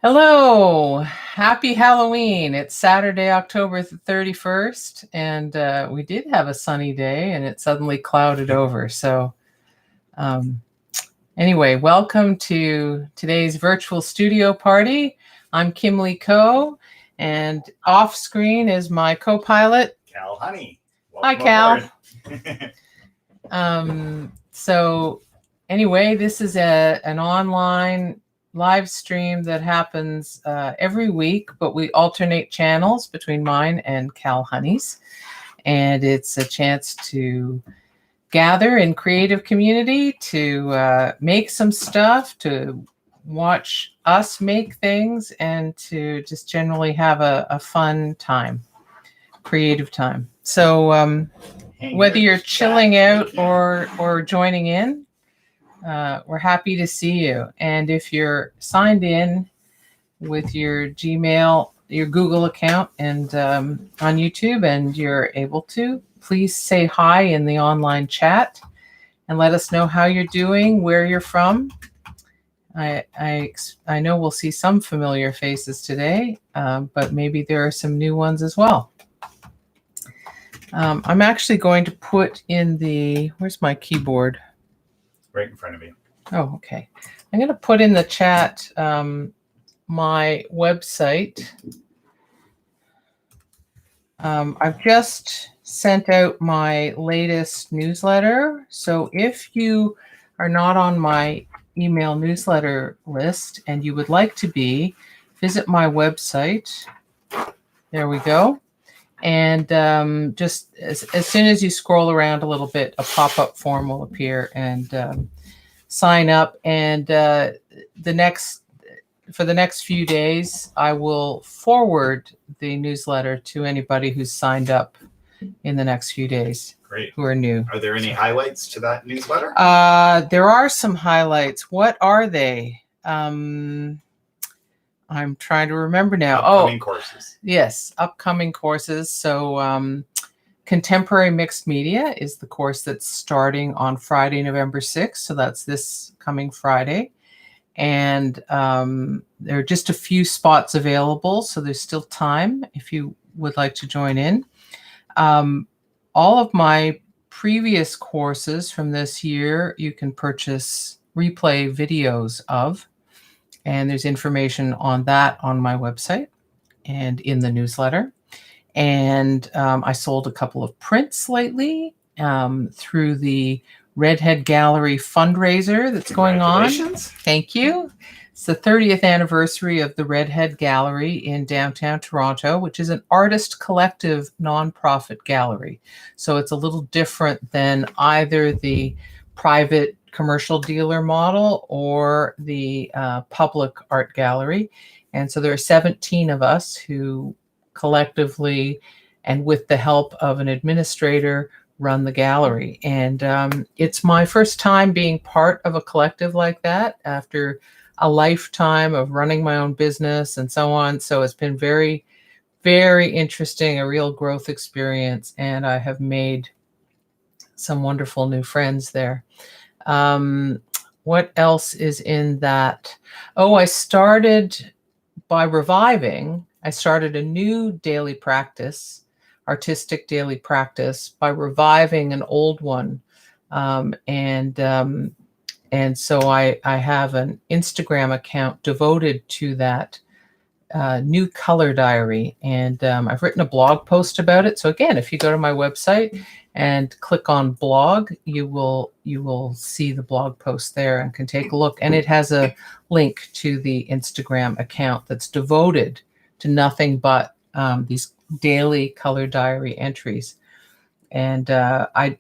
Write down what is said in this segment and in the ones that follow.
Hello, happy Halloween. It's Saturday, October 31st, and we did have a sunny day and it suddenly clouded over. So, um, anyway, welcome to today's virtual studio party. I'm Kimberly Coe, and off screen is my co-pilot, Kal Honey. Hi, Kal. So, anyway, this is an online live stream that happens every week, but we alternate channels between mine and Kal Honey's, and it's a chance to gather in creative community, to make some stuff, to watch us make things, and to just generally have a fun time, creative time. So whether you're chilling out or joining in, we're happy to see you. And if you're signed in with your Gmail, your Google account, and on YouTube, and you're able to, please say hi in the online chat and let us know how you're doing, where you're from. I know we'll see some familiar faces today, but maybe there are some new ones as well. I'm actually going to put in the, where's my keyboard? Right in front of you. Oh, okay. I'm going to put in the chat my website. I've just sent out my latest newsletter. So if you are not on my email newsletter list and you would like to be, visit my website. There we go. And just as soon as you scroll around a little bit, a pop-up form will appear, and sign up. And for the next few days, I will forward the newsletter to anybody who's signed up in the next few days. Great. Who are new. Are there any highlights to that newsletter? There are some highlights. What are they? I'm trying to remember now. Upcoming courses. Yes, upcoming courses. So Contemporary Mixed Media is the course that's starting on Friday, November 6th. So that's this coming Friday. And there are just a few spots available. So there's still time if you would like to join in. All of my previous courses from this year, you can purchase replay videos of. And there's information on that on my website and in the newsletter. And I sold a couple of prints lately through the Redhead Gallery fundraiser that's going on. Thank you. It's the 30th anniversary of the Redhead Gallery in downtown Toronto, which is an artist collective nonprofit gallery. So it's a little different than either the private commercial dealer model or the public art gallery. And so there are 17 of us who collectively and with the help of an administrator run the gallery. And it's my first time being part of a collective like that after a lifetime of running my own business and so on. So it's been very, very interesting, a real growth experience. And I have made some wonderful new friends there. What else is in that? Oh, I started by reviving. I started a new daily practice, artistic daily practice, by reviving an old one. And so I have an Instagram account devoted to that new color diary. And I've written a blog post about it. So again, if you go to my website and click on blog, you will see the blog post there and can take a look. And it has a link to the Instagram account that's devoted to nothing but these daily color diary entries. And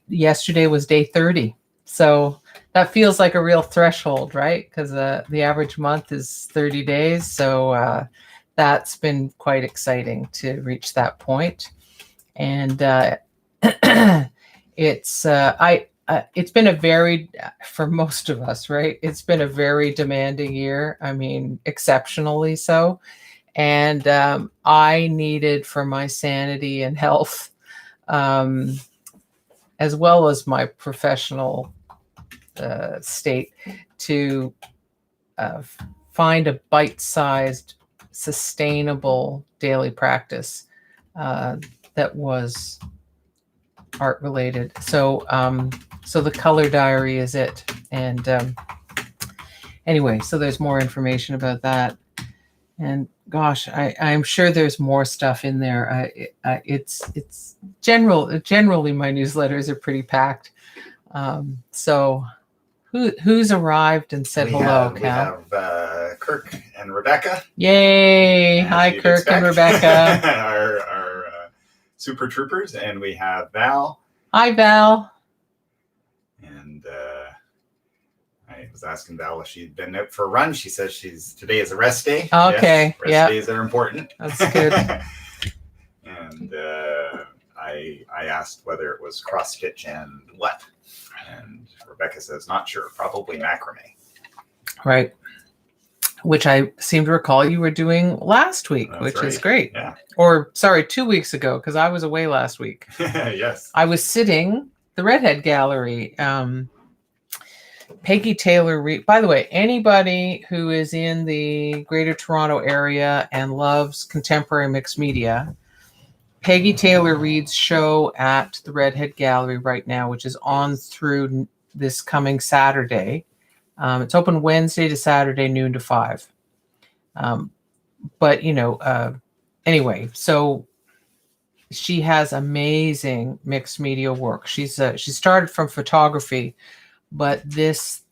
yesterday was day 30. So that feels like a real threshold, right? Because the average month is 30 days. So that's been quite exciting to reach that point. And it's been a very, for most of us, right? It's been a very demanding year. I mean, exceptionally so. And I needed, for my sanity and health, as well as my professional state, to find a bite-sized, sustainable daily practice that was art related. So so the color diary is it. And anyway, so there's more information about that. And gosh, I'm sure there's more stuff in there. It's generally my newsletters are pretty packed. So who's arrived and said hello, Cal? We have Kirk and Rebecca. Yay! Hi, Kirk and Rebecca. our super troopers, and we have Val. Hi, Val. And I was asking Val if she'd been out for a run. She says today is a rest day. Okay, yes, rest days are important. That's good. And I asked whether it was cross stitch and what, and Rebecca says not sure. Probably macrame. Right. Which I seem to recall you were doing last week, That's which right. is great. Yeah. Or sorry, 2 weeks ago, because I was away last week. Yes. I was sitting the Redhead Gallery. Peggy Taylor Reid. By the way, anybody who is in the Greater Toronto area and loves contemporary mixed media, Peggy Taylor Reid's show at the Redhead Gallery right now, which is on through this coming Saturday. It's open Wednesday to Saturday, noon to 5. But, anyway, so she has amazing mixed media work. She started from photography, but this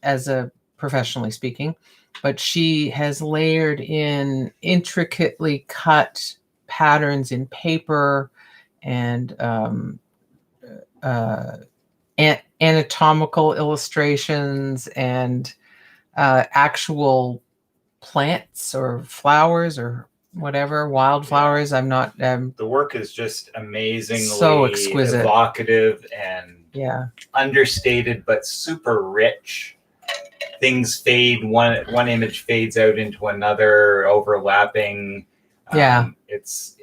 as a professionally speaking, but she has layered in intricately cut patterns in paper and anatomical illustrations and actual plants or flowers or whatever, wildflowers. I'm not the work is just amazingly so exquisite, evocative, and understated but super rich. Things fade, one image fades out into another, overlapping. It's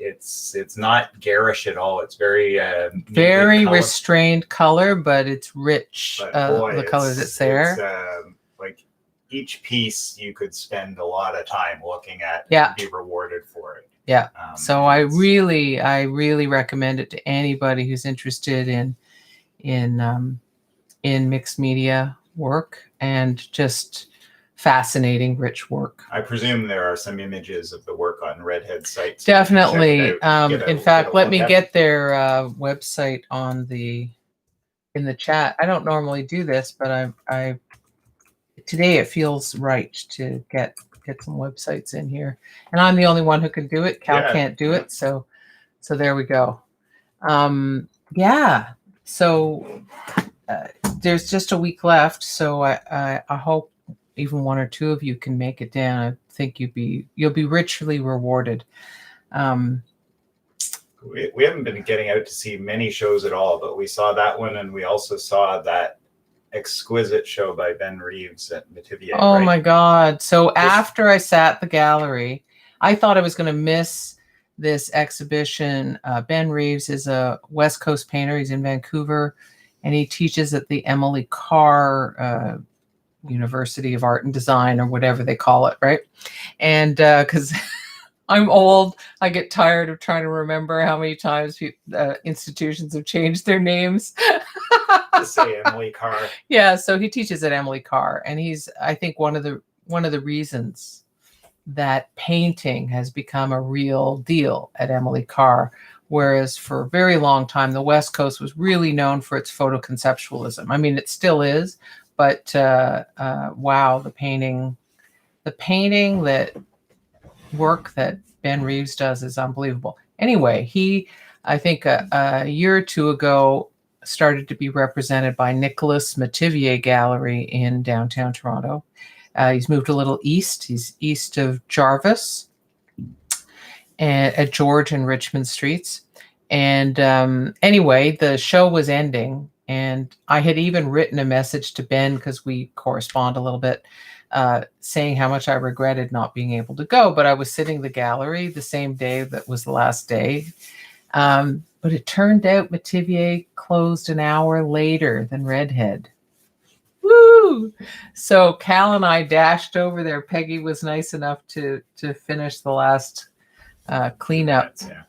not garish at all. It's very restrained color, but it's rich. The color that's there. Like each piece you could spend a lot of time looking at and be rewarded for it. Yeah. So I really recommend it to anybody who's interested in mixed media work and just fascinating, rich work. I presume there are some images of the work on Redhead sites. Definitely. In fact, let me get their website in the chat. I don't normally do this, but I today it feels right to get some websites in here, and I'm the only one who can do it. Cal can't do it, so there we go. So there's just a week left, so I hope even one or two of you can make it down. I think you'll be richly rewarded. We haven't been getting out to see many shows at all, but we saw that one, and we also saw that exquisite show by Ben Reeves at Metivier. Oh my God. So after I sat the gallery, I thought I was going to miss this exhibition. Ben Reeves is a West Coast painter. He's in Vancouver, and he teaches at the Emily Carr University of Art and Design, or whatever they call it, right? And because I'm old, I get tired of trying to remember how many times institutions have changed their names. To say Emily Carr. Yeah, so he teaches at Emily Carr, and he's, I think, one of the reasons that painting has become a real deal at Emily Carr, whereas for a very long time the West Coast was really known for its photoconceptualism. I mean, it still is, but wow, the painting that work that Ben Reeves does is unbelievable. Anyway, he, I think a year or two ago, started to be represented by Nicholas Metivier Gallery in downtown Toronto. He's moved a little east. He's east of Jarvis and at George and Richmond Streets. And anyway, the show was ending, and I had even written a message to Ben, because we correspond a little bit, saying how much I regretted not being able to go. But I was sitting the gallery the same day that was the last day. But it turned out Metivier closed an hour later than Redhead. Woo! Woo! So Kal and I dashed over there. Peggy was nice enough to finish the last cleanup. Yeah.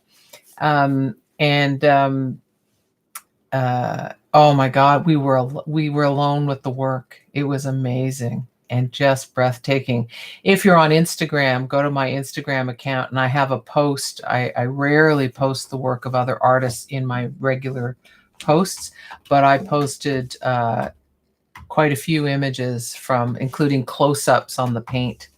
Oh my God, we were alone with the work. It was amazing and just breathtaking. If you're on Instagram, go to my Instagram account, and I have a post. I rarely post the work of other artists in my regular posts, but I posted quite a few images including close-ups on the paint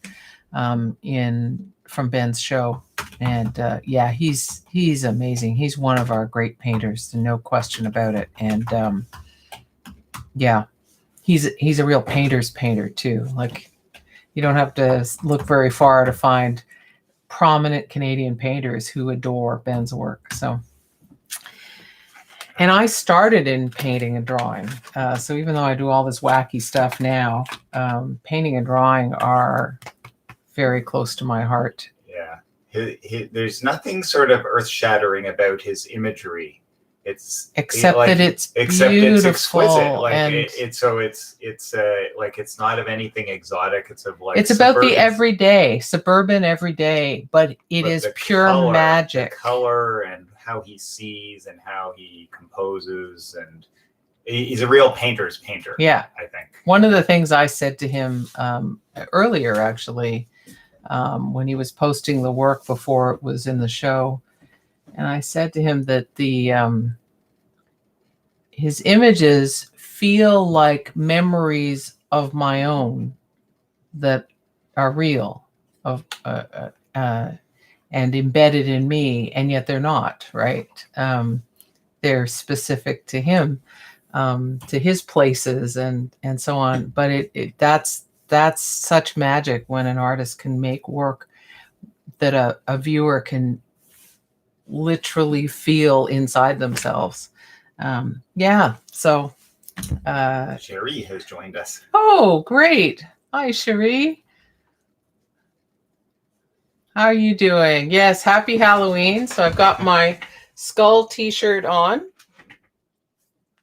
from Ben's show. And yeah, he's amazing. He's one of our great painters, no question about it. And yeah, he's a real painter's painter too. Like, you don't have to look very far to find prominent Canadian painters who adore Ben's work. So, and I started in painting and drawing. So even though I do all this wacky stuff now, painting and drawing are very close to my heart. Yeah. There's nothing sort of earth-shattering about his imagery. Except that it's beautiful, exquisite. Like and it's like it's not of anything exotic. It's of like it's about the everyday, suburban everyday, but it is pure color, magic. The color and how he sees and how he composes, and he's a real painter's painter. Yeah, I think one of the things I said to him earlier, actually, when he was posting the work before it was in the show. And I said to him that his images feel like memories of my own that are real, and embedded in me, and yet they're not, right? They're specific to him, to his places, and so on. But that's such magic when an artist can make work that a viewer can literally feel inside themselves. Yeah. So Cherie has joined us. Oh, great. Hi, Cherie. How are you doing? Yes, happy Halloween. So I've got my skull t-shirt on.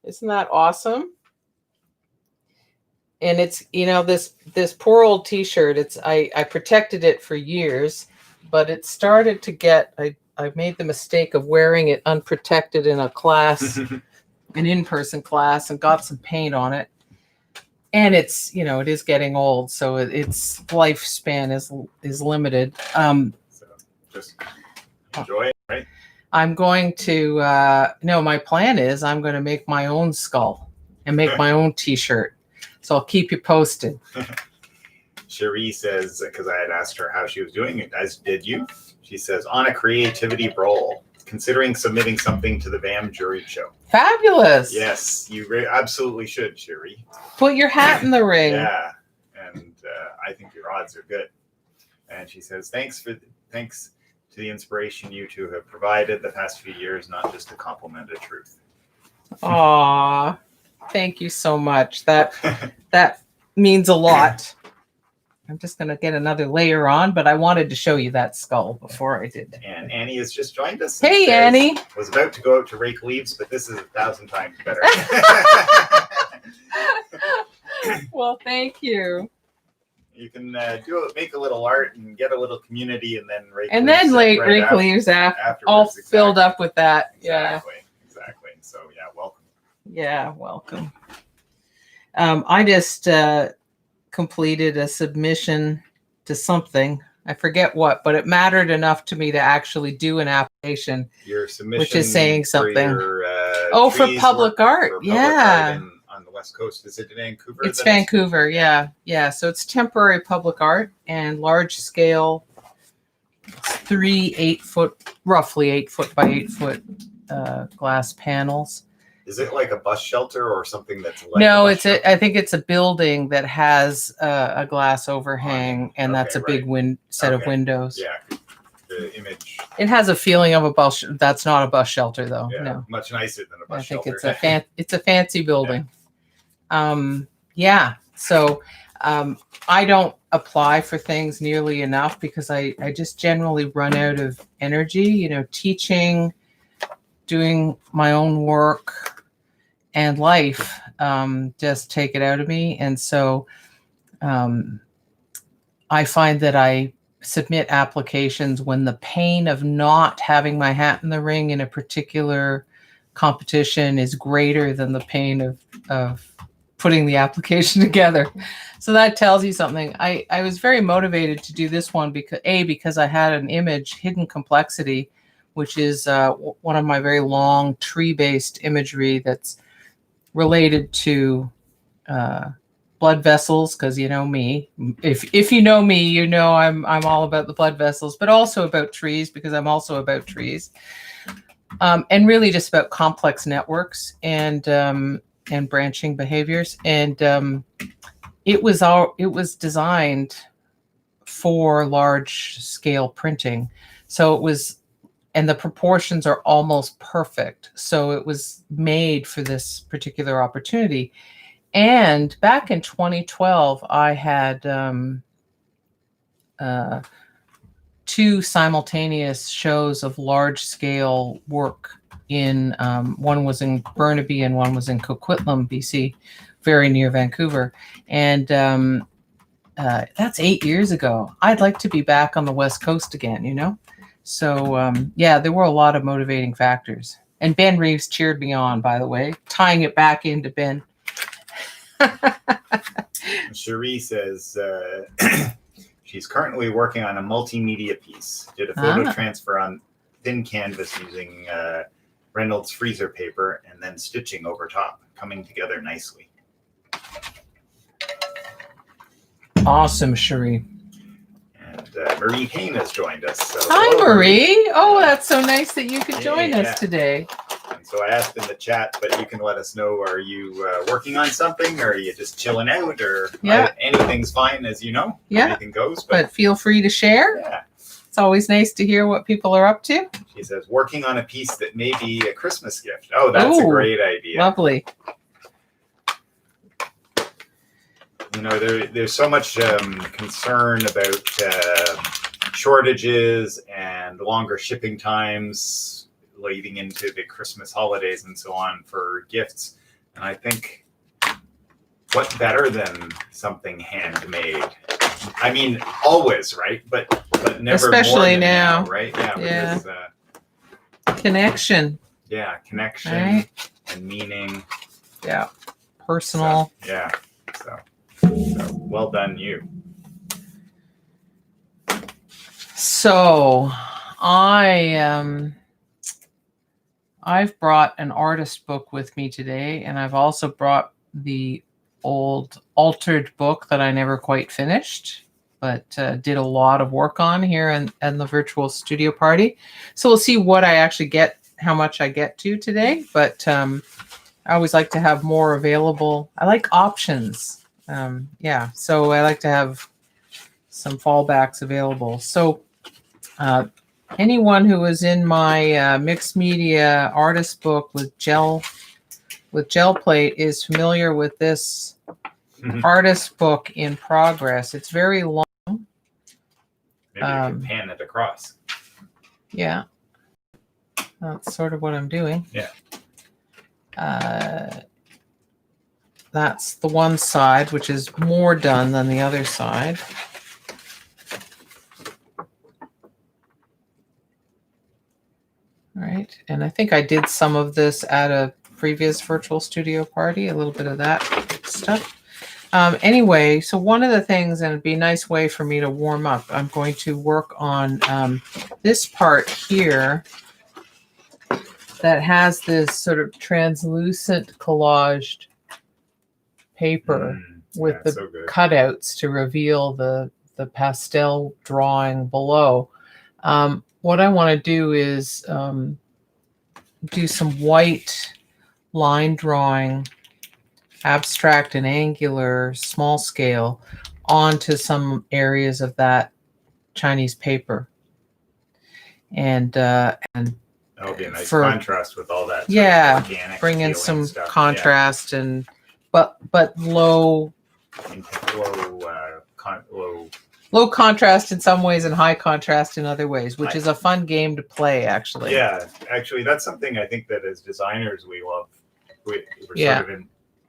Isn't that awesome? And it's, this poor old t-shirt, I protected it for years, but it started to get, I made the mistake of wearing it unprotected in a class, an in-person class, and got some paint on it. And it's, it is getting old, so its lifespan is limited. So just enjoy it, right? I'm going to, no, my plan is I'm going to make my own skull and make my own t-shirt. So I'll keep you posted. Cherie says, because I had asked her how she was doing, as did you. She says, on a creativity roll, considering submitting something to the BAM jury show. Fabulous. Yes, you absolutely should, Cherie. Put your hat in the ring. Yeah, and I think your odds are good. And she says, thanks to the inspiration you two have provided the past few years, not just a compliment of truth. Aw, thank you so much. That means a lot. I'm just going to get another layer on, but I wanted to show you that skull before I did. And Annie has just joined us. Hey, Annie. Was about to go out to rake leaves, but this is 1,000 times better. Well, thank you. You can make a little art and get a little community, and then rake and leaves. And then rake leaves afterwards, all filled up with that. Exactly. So, yeah, welcome. Yeah, welcome. I just completed a submission to something. I forget what, but it mattered enough to me to actually do an application. Your submission, which is saying something. For public art. Art on the West Coast. Is it in Vancouver? It's Vancouver. Yeah. So it's temporary public art and large scale. It's 3 8-foot, roughly 8 foot by 8 foot glass panels. Is it like a bus shelter or something that's like no, I think it's a building that has a glass overhang, and that's a big set of windows. Yeah, the image. It has a feeling of a bus. That's not a bus shelter, though. Yeah, no, much nicer than a bus shelter. I think it's a fancy building. Yeah. So I don't apply for things nearly enough because I just generally run out of energy. Teaching, doing my own work, and life just take it out of me. And so I find that I submit applications when the pain of not having my hat in the ring in a particular competition is greater than the pain of putting the application together. So that tells you something. I was very motivated to do this one because I had an image, Hidden Complexity, which is one of my very long tree-based imagery that's related to blood vessels, because you know me. If you know me, you know I'm all about the blood vessels, but also about trees, because I'm also about trees, and really just about complex networks and branching behaviors. And it was designed for large scale printing, so it was. And the proportions are almost perfect. So it was made for this particular opportunity. And back in 2012, I had 2 simultaneous shows of large scale work in, one was in Burnaby and one was in Coquitlam, BC, very near Vancouver. And that's 8 years ago. I'd like to be back on the West Coast again, you know? So, yeah, there were a lot of motivating factors. And Ben Reeves cheered me on, by the way, tying it back into Ben. Cherie says she's currently working on a multimedia piece. Did a photo transfer on thin canvas using Reynolds freezer paper and then stitching over top, coming together nicely. Awesome, Cherie. And Marie Payne has joined us. So hi, Marie. Oh, that's so nice that you could join us today. And so I asked in the chat, but you can let us know, are you working on something, or are you just chilling out, or anything's fine, as you know. Yeah. Anything goes. But feel free to share. Yeah. It's always nice to hear what people are up to. She says, working on a piece that may be a Christmas gift. Oh, that's a great idea. Lovely. You know, there's so much concern about shortages and longer shipping times leading into the Christmas holidays and so on for gifts. And I think what better than something handmade? I mean, always, right? But never especially more than now, right? Yeah. Because, connection. Yeah, connection and meaning. Yeah, personal. So well done, you. So I've brought an artist book with me today, and I've also brought the old altered book that I never quite finished, but did a lot of work on here in the virtual studio party. So we'll see what I actually get, how much I get to today. But I always like to have more available. I like options. So I like to have some fallbacks available. So anyone who was in my mixed media artist book with gel plate is familiar with this artist book in progress. It's very long. Maybe you can pan it across. Yeah, that's sort of what I'm doing. Yeah. That's the one side, which is more done than the other side. All right, and I think I did some of this at a previous virtual studio party, a little bit of that stuff. Anyway, so one of the things, and it'd be a nice way for me to warm up, I'm going to work on this part here that has this sort of translucent collaged paper with the cutouts to reveal the pastel drawing below. What I want to do is do some white line drawing, abstract and angular, small scale, onto some areas of that Chinese paper. And that would be a nice contrast with all that. Yeah, bring in some stuff. Contrast and but low contrast in some ways and high contrast in other ways, which is a fun game to play, actually. Yeah, actually, that's something I think that as designers we love. We're sort of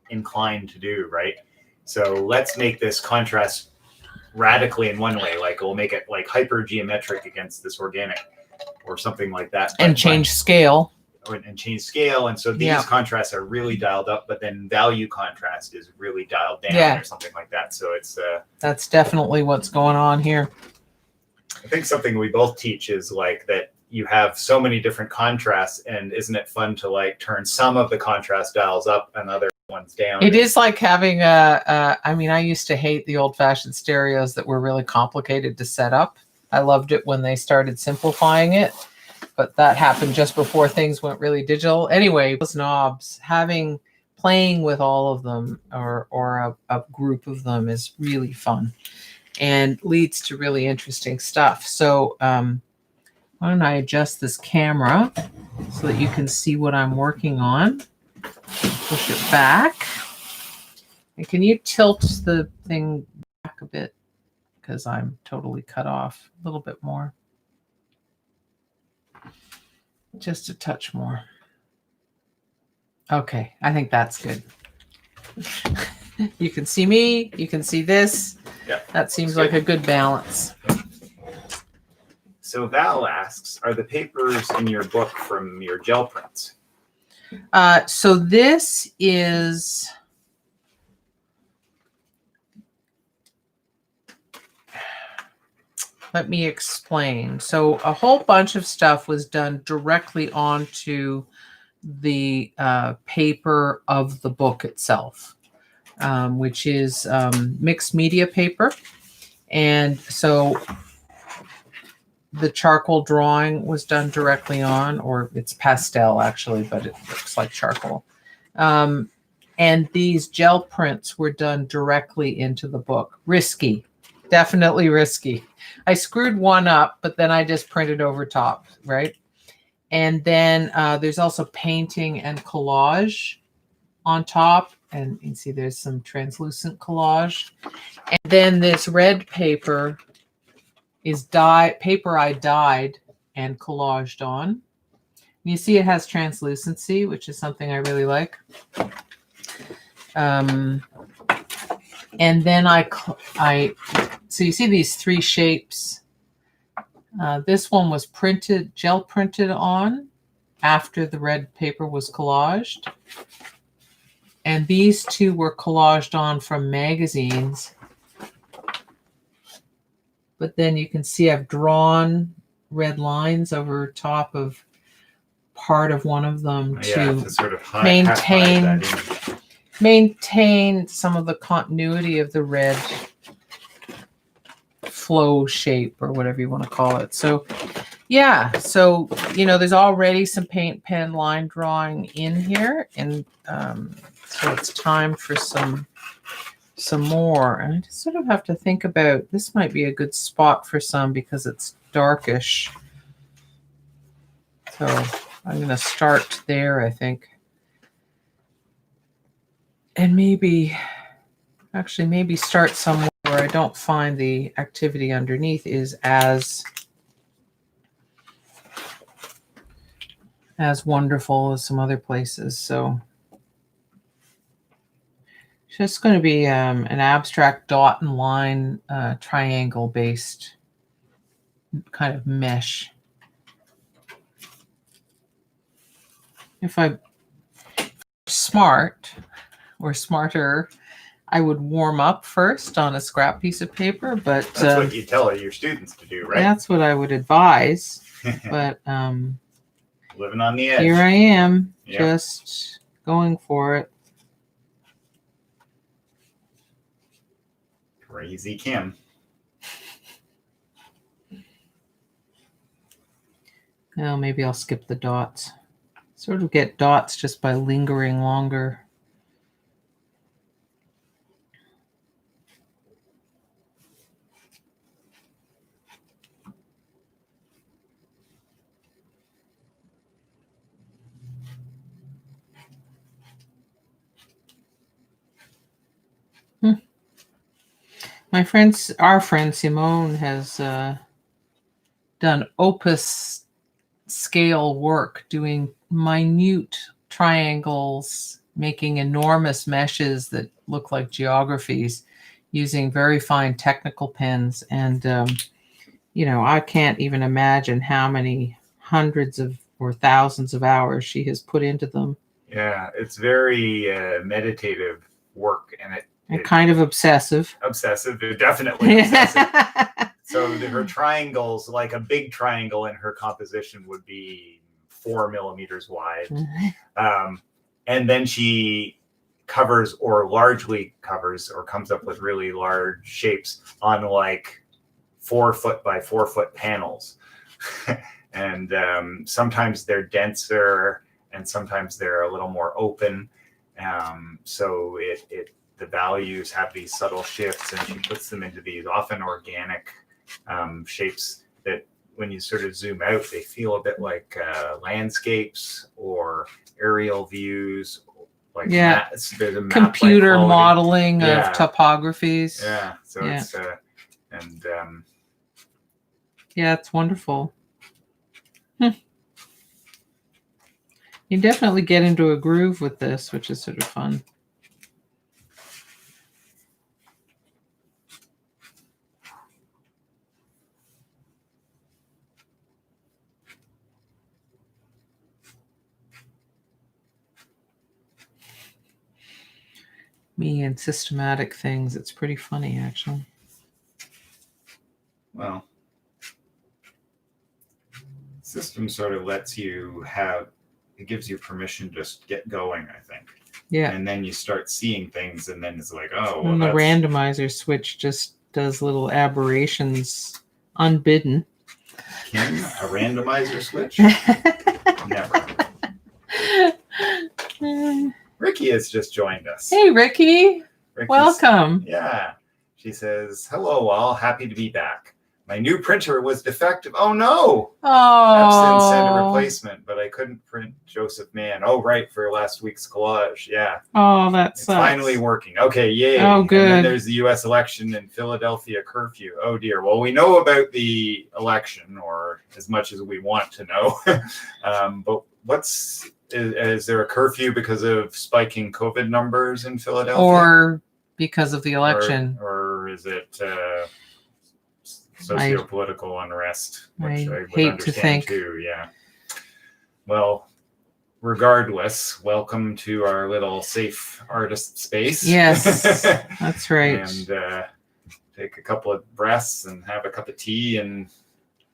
inclined to do, right? So let's make this contrast radically in one way, like we'll make it like hyper geometric against this organic or something like that. And change scale. And change scale. And so these contrasts are really dialed up, but then value contrast is really dialed down or something like that. So it's that's definitely what's going on here. I think something we both teach is like that you have so many different contrasts, and isn't it fun to like turn some of the contrast dials up and other ones down? It is like having I mean, I used to hate the old-fashioned stereos that were really complicated to set up. I loved it when they started simplifying it, but that happened just before things went really digital. Anyway, those knobs, playing with all of them or a group of them is really fun and leads to really interesting stuff. So why don't I adjust this camera so that you can see what I'm working on. Push it back. And can you tilt the thing back a bit? Because I'm totally cut off. A little bit more. Just a touch more. Okay, I think that's good. You can see me. You can see this. Yeah, that seems like a good balance. So Val asks, are the papers in your book from your gel prints? So this is... Let me explain. So a whole bunch of stuff was done directly onto the paper of the book itself, which is mixed media paper. And so the charcoal drawing was done directly on, or it's pastel actually, but it looks like charcoal. And these gel prints were done directly into the book. Risky, definitely risky. I screwed one up, but then I just printed over top, right? And then there's also painting and collage on top. And you can see there's some translucent collage. And then this red paper is paper I dyed and collaged on. And you see it has translucency, which is something I really like. And then so you see these three shapes. This one was gel printed on after the red paper was collaged. And these two were collaged on from magazines. But then you can see I've drawn red lines over top of part of one of them to sort of maintain some of the continuity of the red flow shape or whatever you want to call it. So yeah, so there's already some paint pen line drawing in here, and so it's time for some more. And I just sort of have to think about, this might be a good spot for some because it's darkish. So I'm going to start there, I think. And maybe start somewhere where I don't find the activity underneath is as wonderful as some other places. So it's just going to be an abstract dot and line triangle based kind of mesh. If I'm smart or smarter, I would warm up first on a scrap piece of paper, but that's what you tell your students to do, right? That's what I would advise. But living on the edge. Here I am, just going for it. Crazy Kim. Well, maybe I'll skip the dots. Sort of get dots just by lingering longer. Our friend Simone has done opus scale work, doing minute triangles, making enormous meshes that look like geographies using very fine technical pens. And, I can't even imagine how many hundreds of or thousands of hours she has put into them. Yeah, it's very meditative work, and kind of obsessive. Definitely obsessive. So her triangles, like a big triangle in her composition, would be 4 millimeters wide. And then she covers or largely covers or comes up with really large shapes on like 4 foot by 4 foot panels. And sometimes they're denser and sometimes they're a little more open. So the values have these subtle shifts, and she puts them into these often organic shapes that when you sort of zoom out, they feel a bit like landscapes or aerial views. Like there's a map computer modeling of topographies. Yeah. So it's it's wonderful. You definitely get into a groove with this, which is sort of fun. Me and systematic things. It's pretty funny, actually. Well, system sort of lets you it gives you permission to just get going, I think. Yeah. And then you start seeing things, and then it's like, oh. And the randomizer switch just does little aberrations unbidden. Kim, a randomizer switch? Never. Ricky has just joined us. Hey, Ricky. Welcome. Yeah. She says, hello, all. Happy to be back. My new printer was defective. Oh, no. I've since sent a replacement, but I couldn't print Joseph Mann. Oh, right, for last week's collage. Yeah. Oh, that's finally working. Okay, yay. Oh, good. And then there's the U.S. election and Philadelphia curfew. Oh, dear. Well, we know about the election, or as much as we want to know. But is there a curfew because of spiking COVID numbers in Philadelphia? Or because of the election? Or is it socio-political unrest, which I would hate understand to think. too. Yeah. Well, regardless, welcome to our little safe artist space. Yes, that's right. And take a couple of breaths and have a cup of tea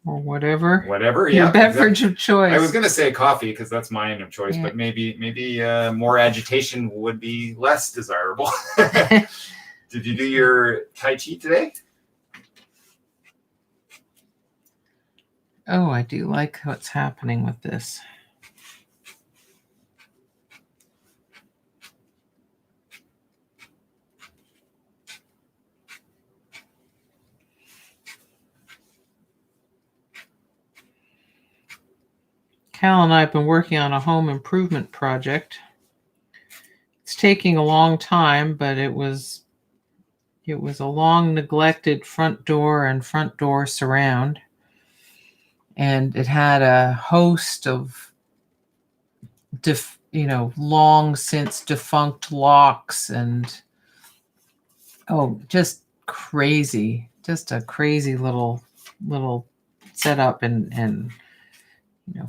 or whatever. Yeah. Your beverage of choice. I was going to say coffee because that's mine of choice, but maybe more agitation would be less desirable. Did you do your Tai Chi today? Oh, I do like what's happening with this. Kal and I have been working on a home improvement project. It's taking a long time, but it was a long neglected front door and front door surround. And it had a host of, long since defunct locks and, just crazy, just a crazy little setup and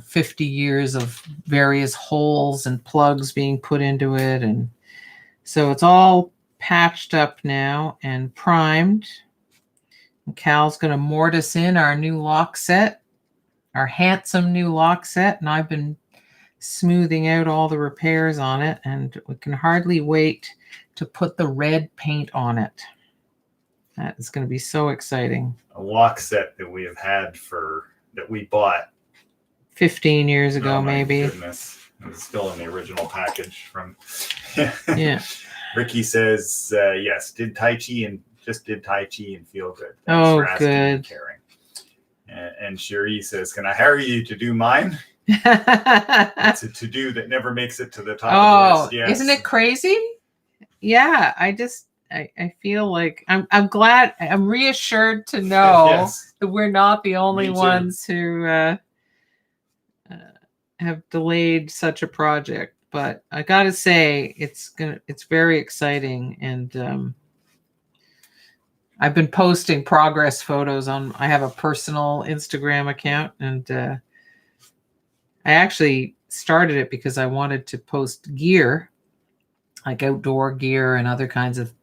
50 years of various holes and plugs being put into it. And so it's all patched up now and primed. And Kal's going to mortise in our new lock set. Our handsome new lock set, and I've been smoothing out all the repairs on it, and we can hardly wait to put the red paint on it. That is going to be so exciting. A lock set that we have had that we bought 15 years ago, maybe. Goodness. It was still in the original package from. Yeah. Ricky says, yes, did Tai Chi and feel good. Thanks for asking good. And caring. And Cherie says, can I hire you to do mine? It's a to-do that never makes it to the top of the list. Yes. Isn't it crazy? Yeah, I feel like I'm glad, I'm reassured to know that we're not the only ones who have delayed such a project. but I gotta say it's very exciting, and I've been posting progress photos I have a personal Instagram account, and I actually started it because I wanted to post gear, like outdoor gear and other kinds of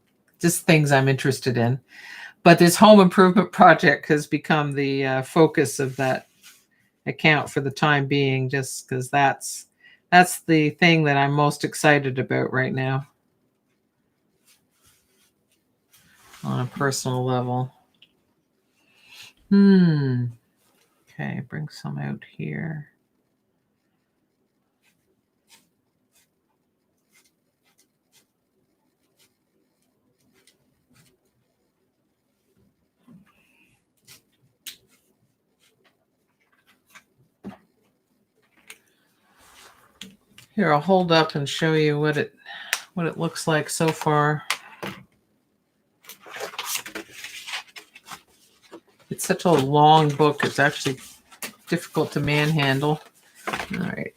just things I'm interested in. But this home improvement project has become the focus of that account for the time being, just because that's the thing that I'm most excited about right now on a personal level. Okay, bring some out here. Here, I'll hold up and show you what it looks like so far. It's such a long book, it's actually difficult to manhandle. All right.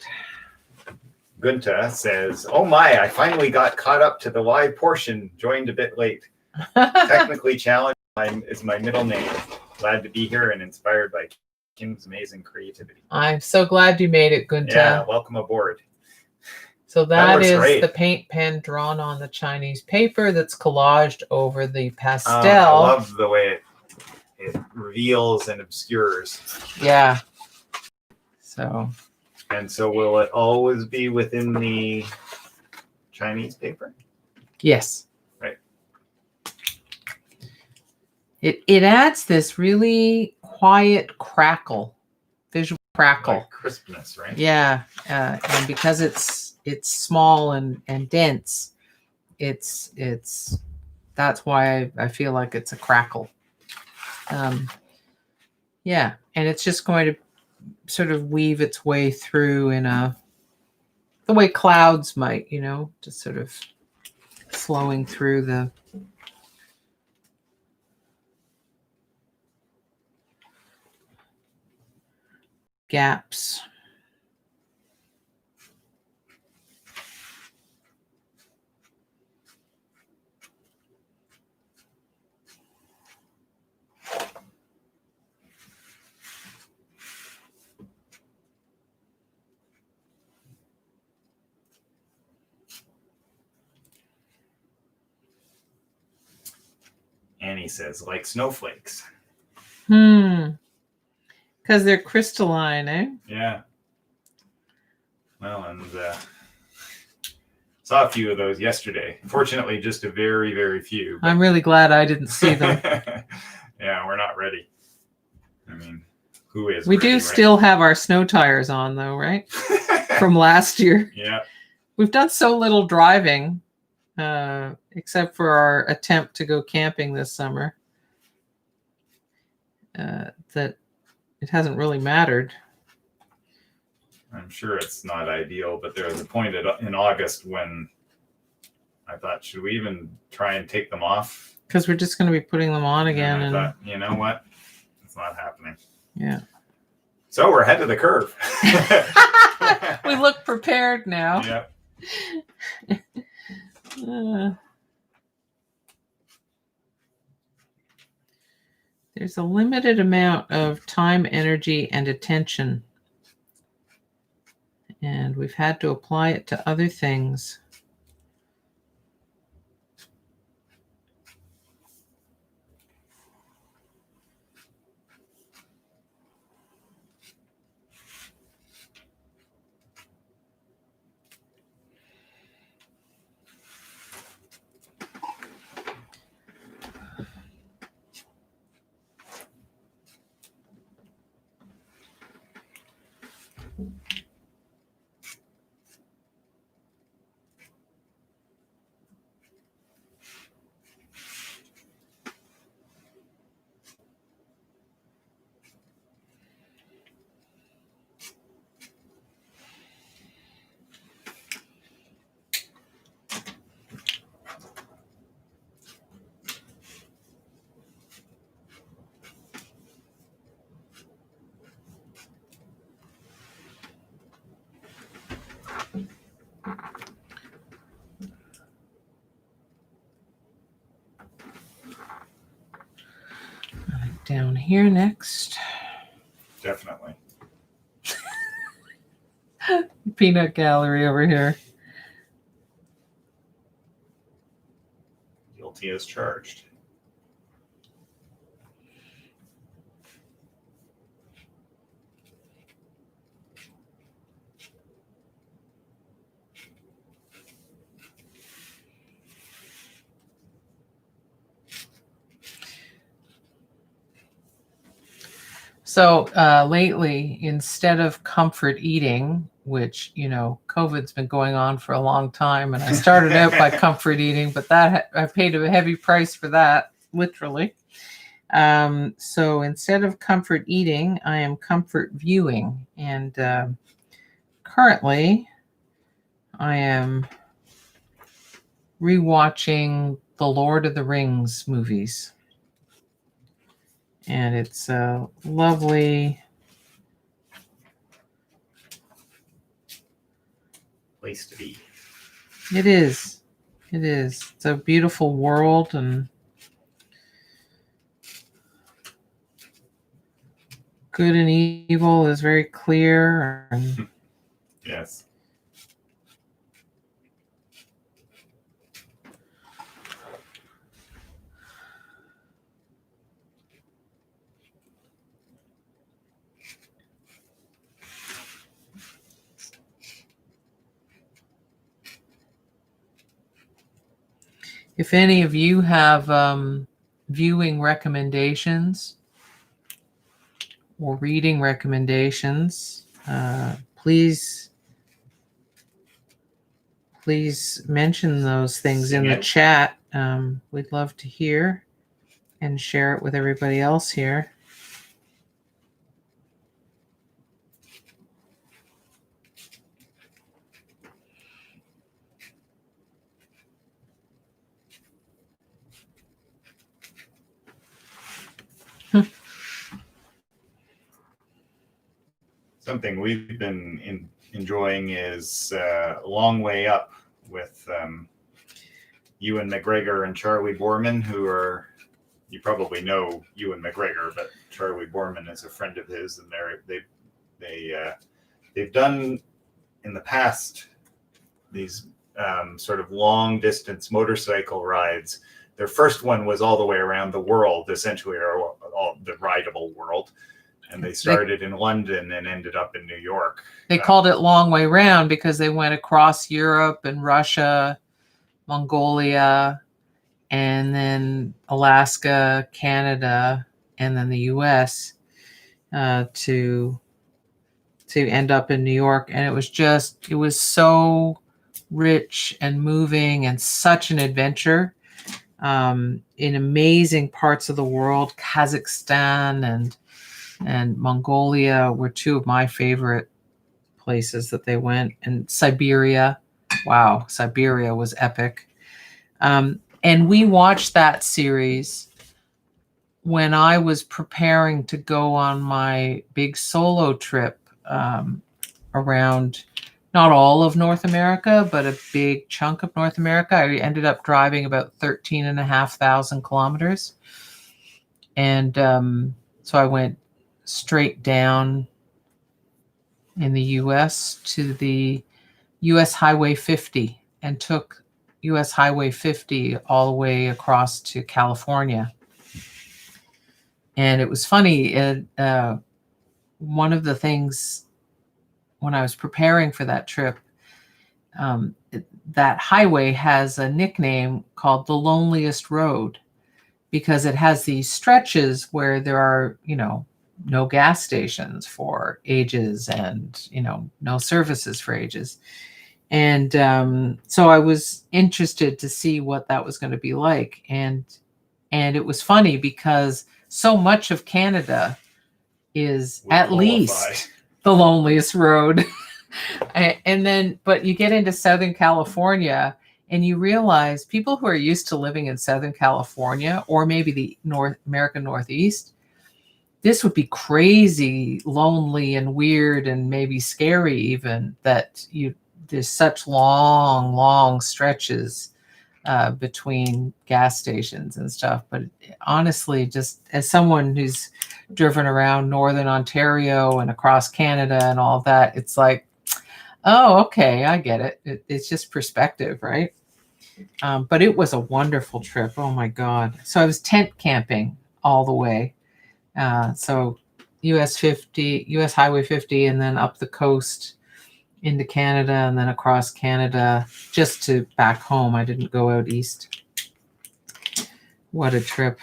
Gunta says, "Oh my, I finally got caught up to the live portion. Joined a bit late. Technically challenged is my middle name. Glad to be here and inspired by Kim's amazing creativity." I'm so glad you made it, Gunta. Yeah, welcome aboard. So that is great. The paint pen drawn on the Chinese paper that's collaged over the pastel. I love the way it reveals and obscures. Yeah. So. And so will it always be within the Chinese paper? Yes. Right. It adds this really quiet crackle, visual crackle. Like crispness, right? Yeah. And because it's small and dense, it's that's why I feel like it's a crackle. Yeah, and it's just going to sort of weave its way through in the way clouds might, just sort of flowing through the gaps. Annie says, like snowflakes. Because they're crystalline, eh? Yeah. Well, and saw a few of those yesterday. Fortunately, just a very, very few. I'm really glad I didn't see them. Yeah, we're not ready. I mean, who is? We ready, do right? still have our snow tires on, though, right? From last year. Yeah. We've done so little driving, except for our attempt to go camping this summer, that it hasn't really mattered. I'm sure it's not ideal, but there was a point in August when I thought, should we even try and take them off? Because we're just going to be putting them on again. And I thought, you know what? It's not happening. Yeah. So we're ahead of the curve. We look prepared now. Yep. There's a limited amount of time, energy, and attention. And we've had to apply it to other things. down here next. Definitely. Peanut gallery over here. Guilty as charged. So lately, instead of comfort eating, which, you know, COVID's been going on for a long time, and I started out by comfort eating, but that I paid a heavy price for that, literally. So instead of comfort eating, I am comfort viewing. And currently, I am rewatching the Lord of the Rings movies. And it's a lovely place to be. It is. It is. It's a beautiful world, and good and evil is very clear. And yes. if any of you have viewing recommendations or reading recommendations, please mention those things in the chat. We'd love to hear and share it with everybody else here. Something we've been enjoying is Long Way Up with Ewan McGregor and Charlie Boorman, who are, you probably know Ewan McGregor, but Charlie Boorman is a friend of his, and they've done in the past these sort of long distance motorcycle rides. Their first one was all the way around the world, essentially, or all the rideable world. And they started in London and ended up in New York. They called it Long Way Round because they went across Europe and Russia, Mongolia, and then Alaska, Canada, and then the US to end up in New York. And it was so rich and moving and such an adventure in amazing parts of the world. Kazakhstan and Mongolia were two of my favorite places that they went. And Siberia. Wow, Siberia was epic. And we watched that series when I was preparing to go on my big solo trip around not all of North America, but a big chunk of North America. I ended up driving about 13,500 kilometers. And so I went straight down in the US to the US Highway 50 and took US Highway 50 all the way across to California. And it was funny. One of the things when I was preparing for that trip, that highway has a nickname called the Loneliest Road because it has these stretches where there are, no gas stations for ages and, no services for ages. And so I was interested to see what that was going to be like. And it was funny because so much of Canada is at least the loneliest road. But you get into Southern California and you realize people who are used to living in Southern California or maybe the American Northeast, this would be crazy, lonely and weird and maybe scary even, that there's such long stretches between gas stations and stuff. But honestly, just as someone who's driven around Northern Ontario and across Canada and all that, it's like, oh, okay, I get it. It's just perspective, right? But it was a wonderful trip. Oh my God. So I was tent camping all the way. So US Highway 50, and then up the coast into Canada, and then across Canada just to back home. I didn't go out east. What a trip.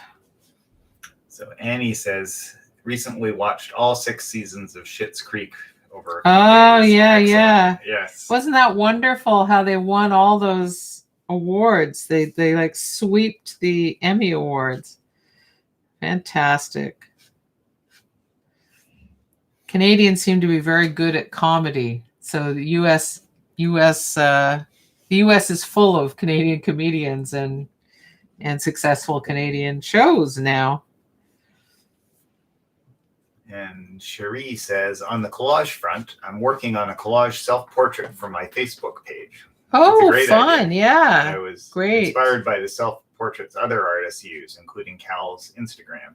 So Annie says, recently watched all 6 seasons of Schitt's Creek over a Oh, few days. yeah, Excellent. yeah. Yes. Wasn't that wonderful how they won all those awards? They like sweeped the Emmy Awards. Fantastic. Canadians seem to be very good at comedy. So the US is full of Canadian comedians and successful Canadian shows now. And Cherie says, on the collage front, I'm working on a collage self-portrait for my Facebook page. Oh, fun. Idea. Yeah. I was great. Inspired by the self-portraits other artists use, including Kal's Instagram.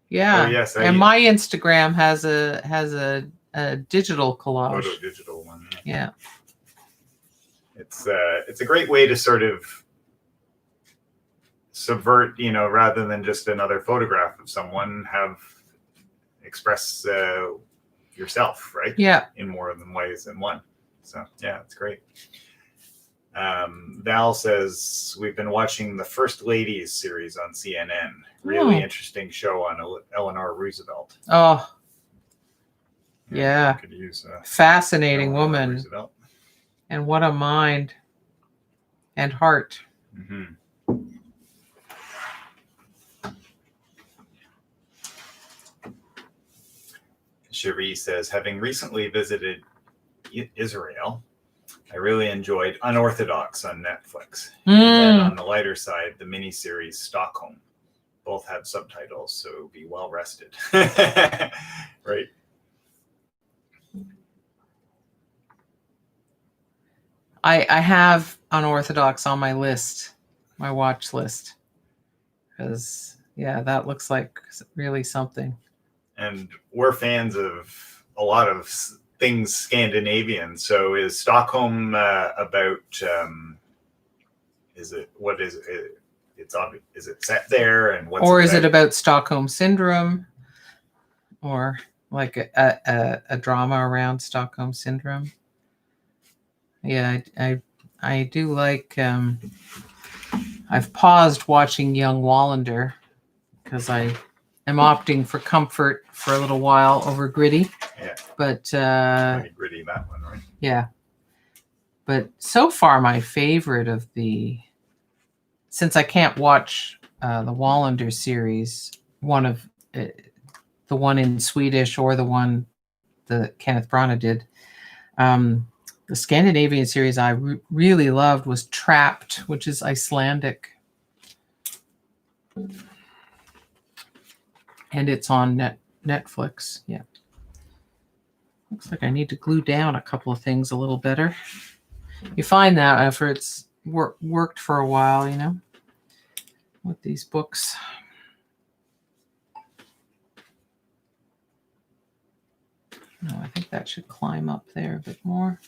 Yeah. Oh, yes, and my Instagram has a digital collage. Photo digital one. Yeah. It's a great way to sort of subvert, rather than just another photograph of someone, express yourself, right? Yeah. In more than ways than one. So yeah, it's great. Val says, we've been watching the First Ladies series on CNN. Really interesting show on Eleanor Roosevelt. Oh, yeah. Could use fascinating Eleanor woman. Roosevelt. And what a mind and heart. Mm-hmm. Cherie says, having recently visited Israel, I really enjoyed Unorthodox on Netflix. And then on the lighter side, the miniseries Stockholm. Both have subtitles, so be well rested. Right. I have Unorthodox on my list, my watch list. Because, yeah, that looks like really something. And we're fans of a lot of things Scandinavian. So is Stockholm about, is it it's obvious, is it set there, and what's or is it about Stockholm syndrome, or like a drama around Stockholm syndrome? Yeah, I do like, I've paused watching Young Wallander because I am opting for comfort for a little while over gritty. Yeah. But pretty gritty, that one, right? Yeah. But so far my favorite of since I can't watch the Wallander series, one of the one in Swedish or the one that Kenneth Branagh did, the Scandinavian series I really loved was Trapped, which is Icelandic. And it's on Netflix. Yeah. Looks like I need to glue down a couple of things a little better. You find that after it's worked for a while, with these books. No, I think that should climb up there a bit more.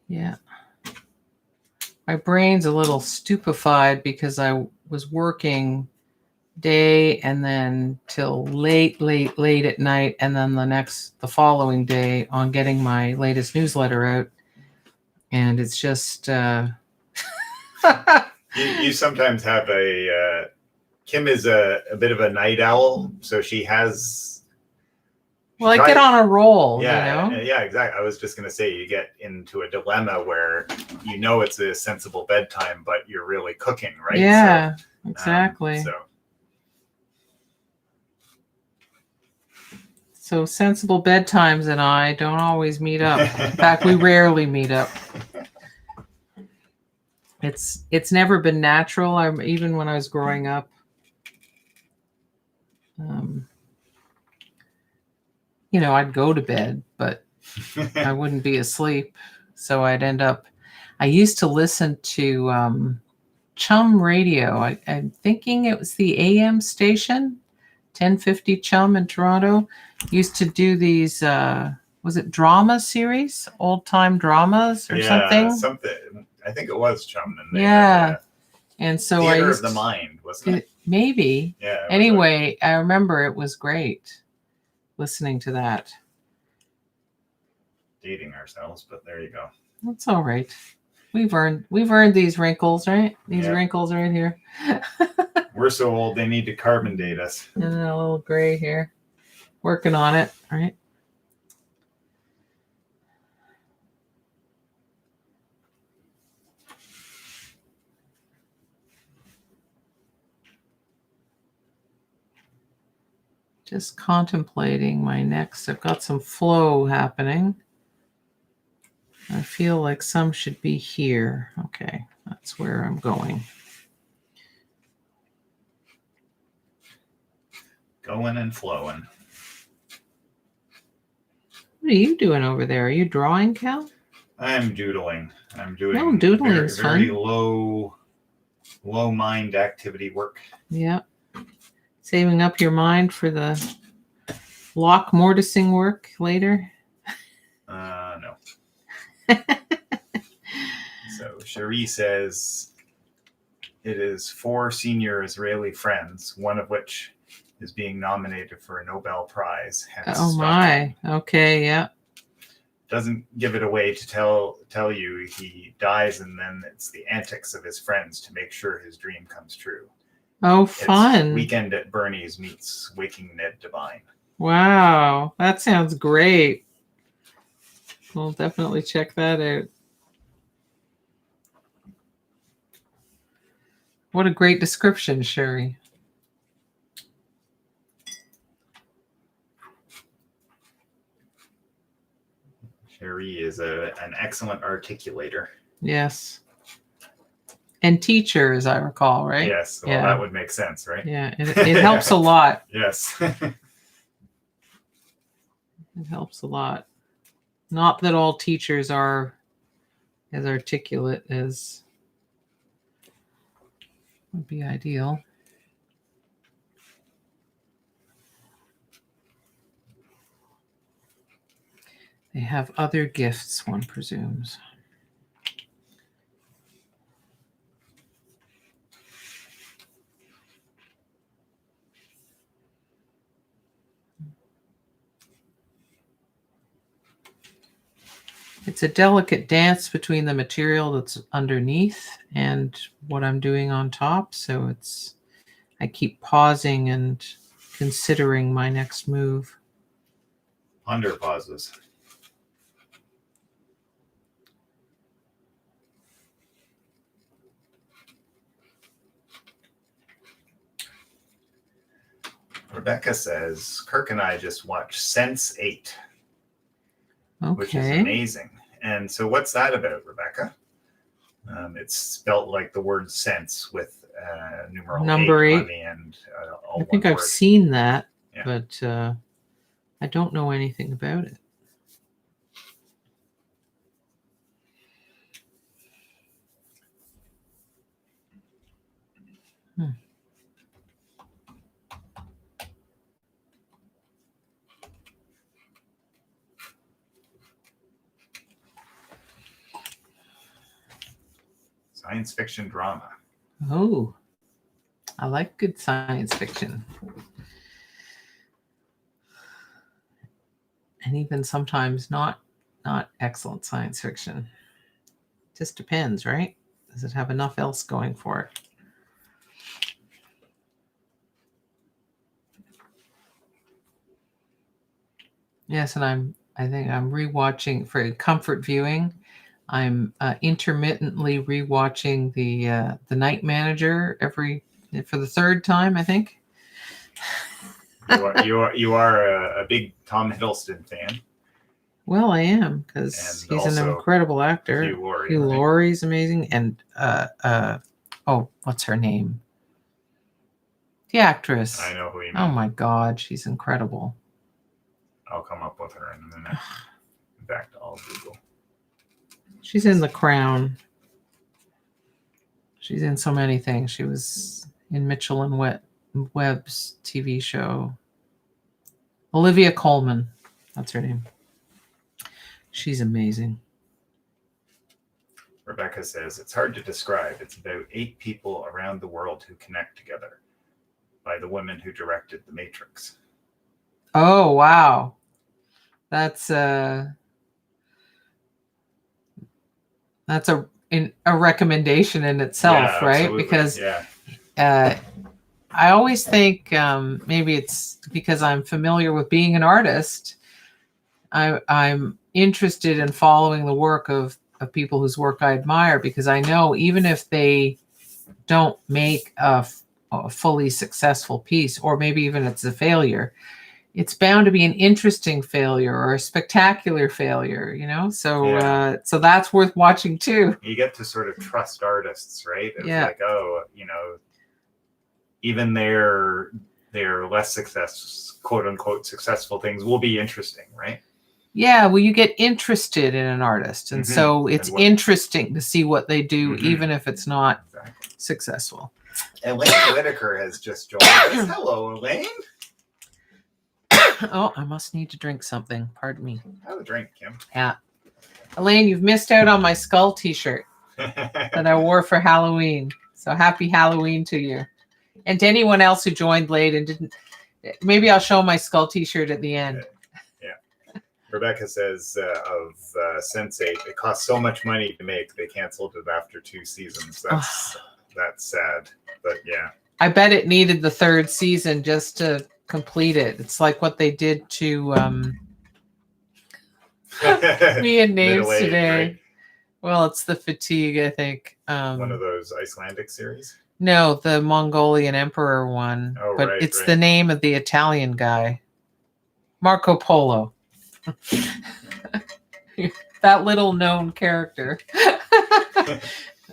Yeah. My brain's a little stupefied because I was working day and then till late at night, and then the following day on getting my latest newsletter out. And it's just you sometimes have Kim is a bit of a night owl, so she has. Well, I get on a roll, Yeah, exactly. I was just going to say, you get into a dilemma where it's a sensible bedtime, but you're really cooking, right? Yeah, exactly. So sensible bedtimes and I don't always meet up. In fact, we rarely meet up. It's never been natural. Even when I was growing up. I'd go to bed, but I wouldn't be asleep. So I'd end up. I used to listen to Chum Radio. I'm thinking it was the AM station, 1050 Chum in Toronto. Used to do these. Was it drama series, old time dramas or something? Something. I think it was Chum. And yeah. And so Theater of the Mind, wasn't it? Maybe. Yeah. Anyway, I remember it was great listening to that. Dating ourselves, but there you go. That's all right. We've earned these wrinkles, right? These wrinkles right here. We're so old they need to carbon date us. And a little gray here. Working on it, right? Just contemplating my next. I've got some flow happening. I feel like some should be here. Okay, that's where I'm going. Going and flowing. What are you doing over there? Are you drawing, Kal? I'm doodling. I'm doing very low mind activity work. Yeah. Saving up your mind for the lock mortising work later? No. So Cherie says it is 4 senior Israeli friends, one of which is being nominated for a Nobel Prize. Oh my. Okay, yeah. Doesn't give it away to tell you he dies, and then it's the antics of his friends to make sure his dream comes true. Oh, fun. It's Weekend at Bernie's meets Waking Ned Devine. Wow, that sounds great. We'll definitely check that out. What a great description, Sherry. Sherry is an excellent articulator. Yes. And teacher, as I recall, right? Yes. Well, that would make sense, right? Yeah, it helps a lot. Yes. It helps a lot. Not that all teachers are as articulate as would be ideal. They have other gifts, one presumes. It's a delicate dance between the material that's underneath and what I'm doing on top. So I keep pausing and considering my next move. Ponder pauses. Rebecca says, Kirk and I just watched Sense8. Okay. Which is amazing. And so what's that about, Rebecca? It's spelt like the word sense with numeral number 8 on the end. I think I've seen that, but I don't know anything about it. Science fiction drama. Oh, I like good science fiction. And even sometimes not excellent science fiction. Just depends, right? Does it have enough else going for it? Yes, and I think I'm rewatching for comfort viewing. I'm intermittently rewatching the Night Manager for the third time, I think. You are a big Tom Hiddleston fan. Well, I am, because And he's an also incredible actor. Hugh Laurie, Hugh right? Laurie's amazing, and oh, what's her name? The actress. I know who you mean. Oh my God, she's incredible. I'll come up with her in a minute. In fact, I'll Google. She's in The Crown. She's in so many things. She was in Mitchell and Webb's TV show. Olivia Colman, that's her name. She's amazing. Rebecca says, it's hard to describe. It's about 8 people around the world who connect together by the women who directed The Matrix. Oh, wow. That's a recommendation in itself, Yeah, right? absolutely. Because yeah. I always think maybe it's because I'm familiar with being an artist. I'm interested in following the work of people whose work I admire, because I know even if they don't make a fully successful piece, or maybe even it's a failure, it's bound to be an interesting failure or a spectacular failure, you know? So so that's worth watching too. You get to sort of trust artists, right? It's Yeah. like, oh, even their less quote unquote successful things will be interesting, right? Yeah, well, you get interested in an artist, and so it's interesting to see what they do, even if it's not successful. Elaine Whitaker has just joined us. Hello, Elaine. Oh, I must need to drink something. Pardon me. Have a drink, Kim. Yeah. Elaine, you've missed out on my skull t-shirt that I wore for Halloween. So happy Halloween to you. And to anyone else who joined late and didn't, maybe I'll show my skull t-shirt at the end. Rebecca says of Sense8, it costs so much money to make, they canceled it after 2 seasons. That's sad, but yeah. I bet it needed the 3rd season just to complete it. It's like what they did to me and names today. Right? Well, it's the Fatigue, I think. One of those Icelandic series? No, the Mongolian Emperor one. Oh, but right, it's the name of the Italian guy. Marco Polo. That little known character.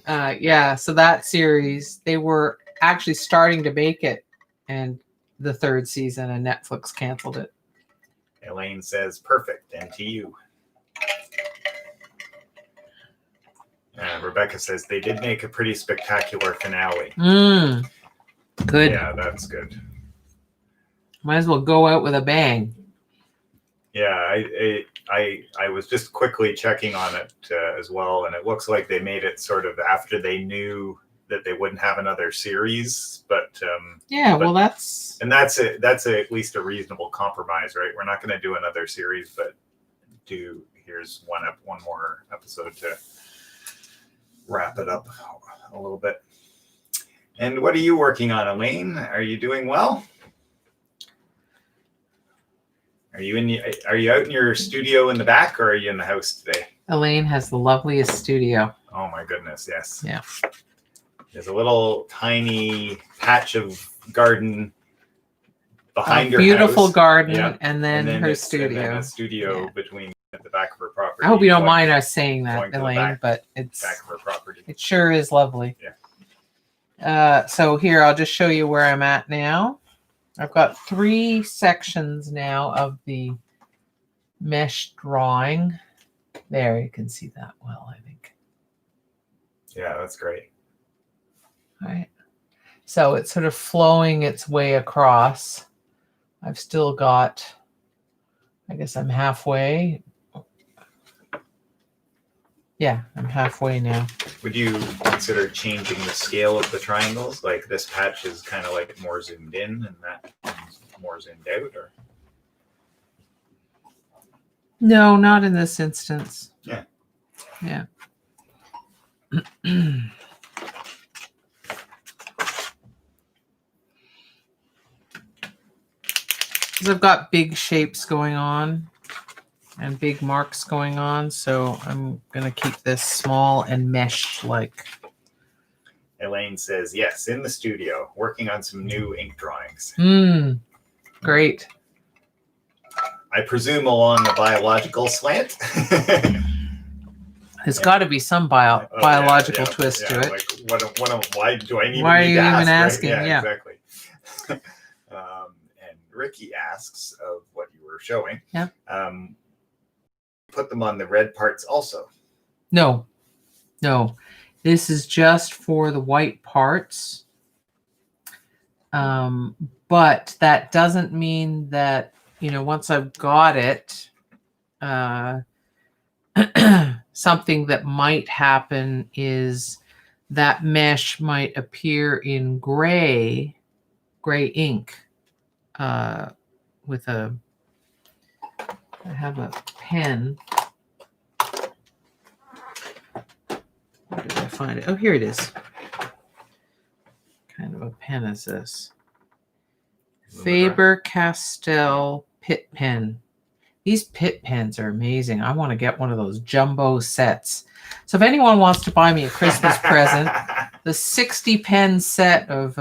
Yeah, so that series, they were actually starting to make it, and the 3rd season, and Netflix canceled it. Elaine says, perfect, and to you. Rebecca says, they did make a pretty spectacular finale. Good. Yeah, that's good. Might as well go out with a bang. Yeah, I was just quickly checking on it as well, and it looks like they made it sort of after they knew that they wouldn't have another series, but well, that's at least a reasonable compromise, right? We're not going to do another series, but here's one more episode to wrap it up a little bit. And what are you working on, Elaine? Are you doing well? Are you out in your studio in the back, or are you in the house today? Elaine has the loveliest studio. Oh my goodness, yes. Yeah. There's a little tiny patch of garden behind your beautiful house. Garden, and then her studio. And then a studio between at the back of her property. I hope you don't mind us saying that, Elaine, but it's back of her property. It sure is lovely. Yeah. So here, I'll just show you where I'm at now. I've got 3 sections now of the mesh drawing. There, you can see that well, I think. Yeah, that's great. All right. So it's sort of flowing its way across. I've still got, I guess I'm halfway. Yeah, I'm halfway now. Would you consider changing the scale of the triangles? Like this patch is kind of like more zoomed in and that one's more zoomed out, or? No, not in this instance. Yeah. Yeah. I've got big shapes going on and big marks going on, so I'm going to keep this small and mesh-like. Elaine says, yes, in the studio, working on some new ink drawings. Great. I presume along a biological slant. There's got to be some biological twist to it. Like, why do I even Why are need you to even ask, asking? Right? Yeah, Exactly. And Ricky asks of what you were showing. Yeah. Put them on the red parts also. No. This is just for the white parts. But that doesn't mean that, once I've got it, something that might happen is that mesh might appear in gray ink with I have a pen. Where did I find it? Oh, here it is. What kind of a pen is this? Faber-Castell Pitt pen. These Pitt pens are amazing. I want to get one of those jumbo sets. So if anyone wants to buy me a Christmas present, the 60 pen set of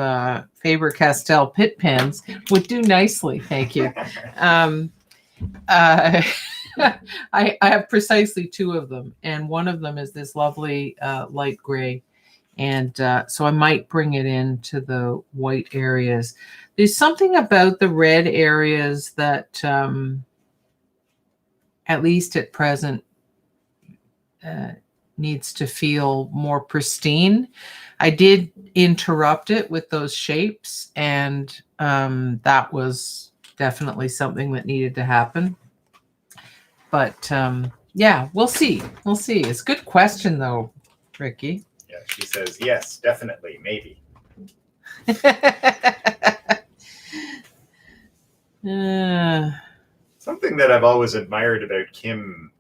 Faber-Castell Pitt pens would do nicely. Thank you. I have precisely 2 of them, and one of them is this lovely light gray. And so I might bring it into the white areas. There's something about the red areas that, at least at present, needs to feel more pristine. I did interrupt it with those shapes, and that was definitely something that needed to happen. But yeah, we'll see. It's a good question, though, Ricky. Yeah, she says, yes, definitely, maybe. Something that I've always admired about Kim,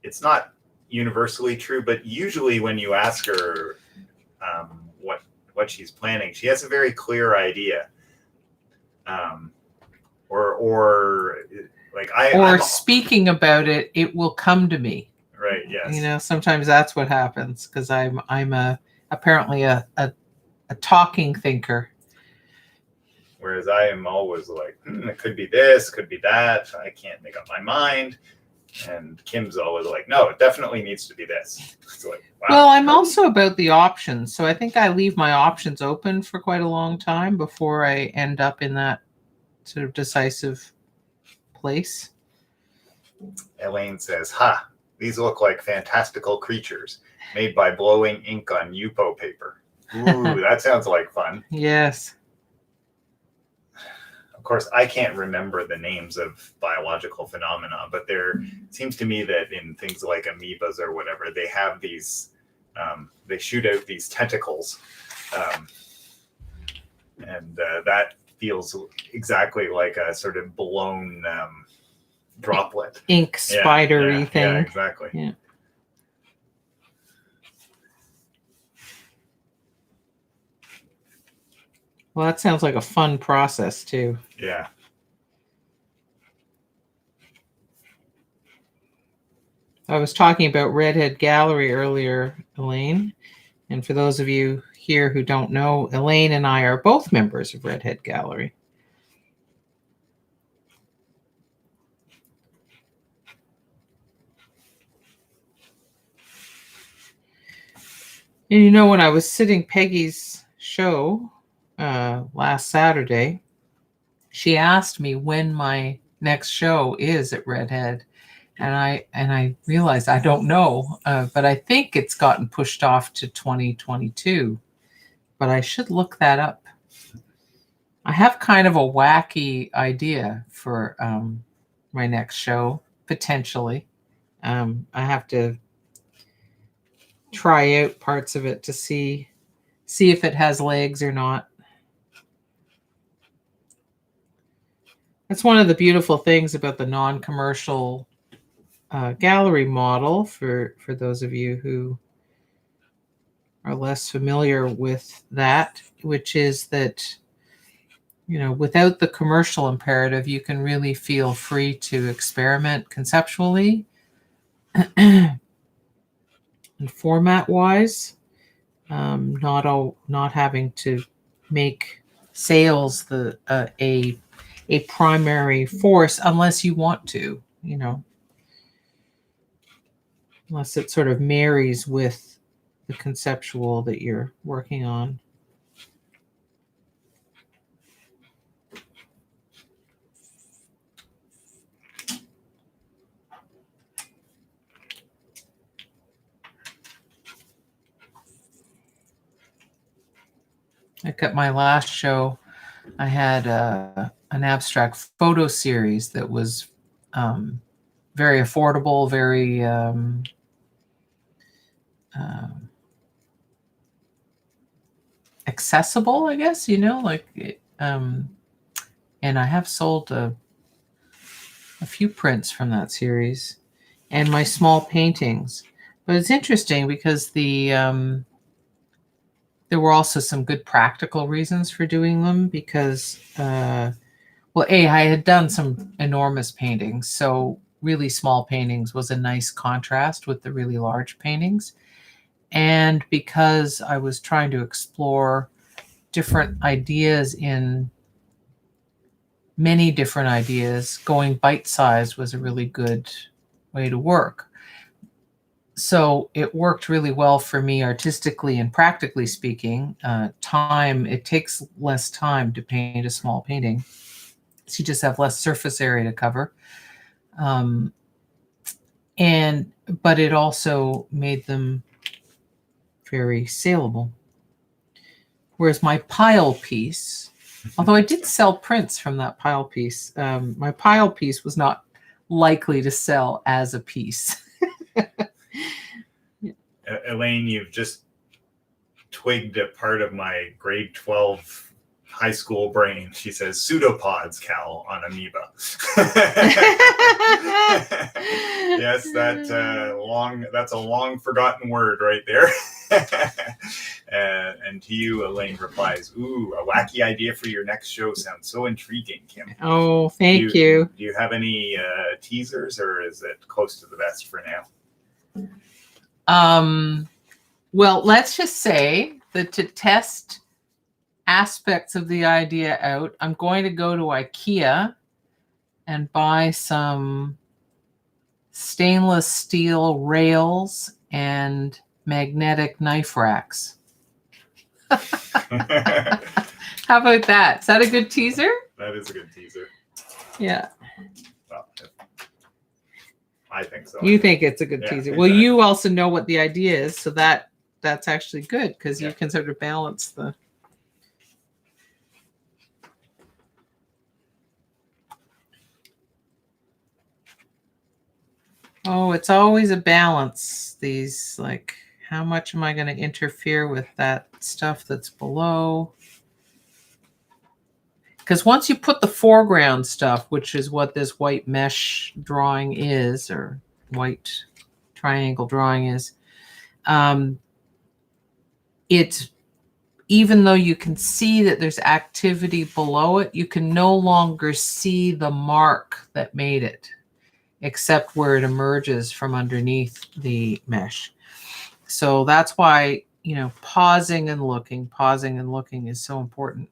it's not universally true, but usually when you ask her what she's planning, she has a very clear idea. Or speaking about it, it will come to me. Right. Yes. Sometimes that's what happens, because I'm apparently a talking thinker. Whereas I am always like, it could be this, could be that. I can't make up my mind. And Kim's always like, no, it definitely needs to be this. It's like, wow. Well, I'm also about the options. So I think I leave my options open for quite a long time before I end up in that sort of decisive place. Elaine says, these look like fantastical creatures made by blowing ink on Yupo paper. Ooh, that sounds like fun. Yes. Of course, I can't remember the names of biological phenomena, but there seems to me that in things like amoebas or whatever, they have these, they shoot out these tentacles. And that feels exactly like a sort of blown droplet. Ink spidery thing. Yeah, exactly. Yeah. Well, that sounds like a fun process, too. Yeah. I was talking about Redhead Gallery earlier, Elaine. And for those of you here who don't know, Elaine and I are both members of Redhead Gallery. And when I was sitting Peggy's show last Saturday, she asked me when my next show is at Redhead, and I realized I don't know, but I think it's gotten pushed off to 2022. But I should look that up. I have kind of a wacky idea for my next show, potentially. I have to try out parts of it to see if it has legs or not. That's one of the beautiful things about the non-commercial gallery model, for those of you who are less familiar with that, which is that, without the commercial imperative, you can really feel free to experiment conceptually and format-wise, not having to make sales a primary force unless you want to, unless it sort of marries with the conceptual that you're working on. Like at my last show, I had an abstract photo series that was very affordable, very accessible, I guess, and I have sold a few prints from that series and my small paintings. But it's interesting because there were also some good practical reasons for doing them because, I had done some enormous paintings. So really small paintings was a nice contrast with the really large paintings. And because I was trying to explore different ideas many different ideas, going bite-sized was a really good way to work. So it worked really well for me artistically and practically speaking. It takes less time to paint a small painting. So you just have less surface area to cover. But it also made them very saleable. Whereas my pile piece, although I did sell prints from that pile piece, my pile piece was not likely to sell as a piece. Elaine, you've just twigged a part of my grade 12 high school brain. She says pseudopods, Kal, on amoeba. Yes, that's a long forgotten word right there. And to you, Elaine replies, "Ooh, a wacky idea for your next show sounds so intriguing, Kim." Oh, thank you. Do you have any teasers, or is it close to the vest for now? Well, let's just say that to test aspects of the idea out, I'm going to go to IKEA and buy some stainless steel rails and magnetic knife racks. How about that? Is that a good teaser? That is a good teaser. Yeah. Well, I think so. You think it's a good teaser. Exactly. Well, you also know what the idea is, so that's actually good because you can sort of balance the... Oh, it's always a balance. These, like, how much am I going to interfere with that stuff that's below? Because once you put the foreground stuff, which is what this white mesh drawing is, or white triangle drawing is, it's, even though you can see that there's activity below it, you can no longer see the mark that made it, except where it emerges from underneath the mesh. So that's why, pausing and looking is so important.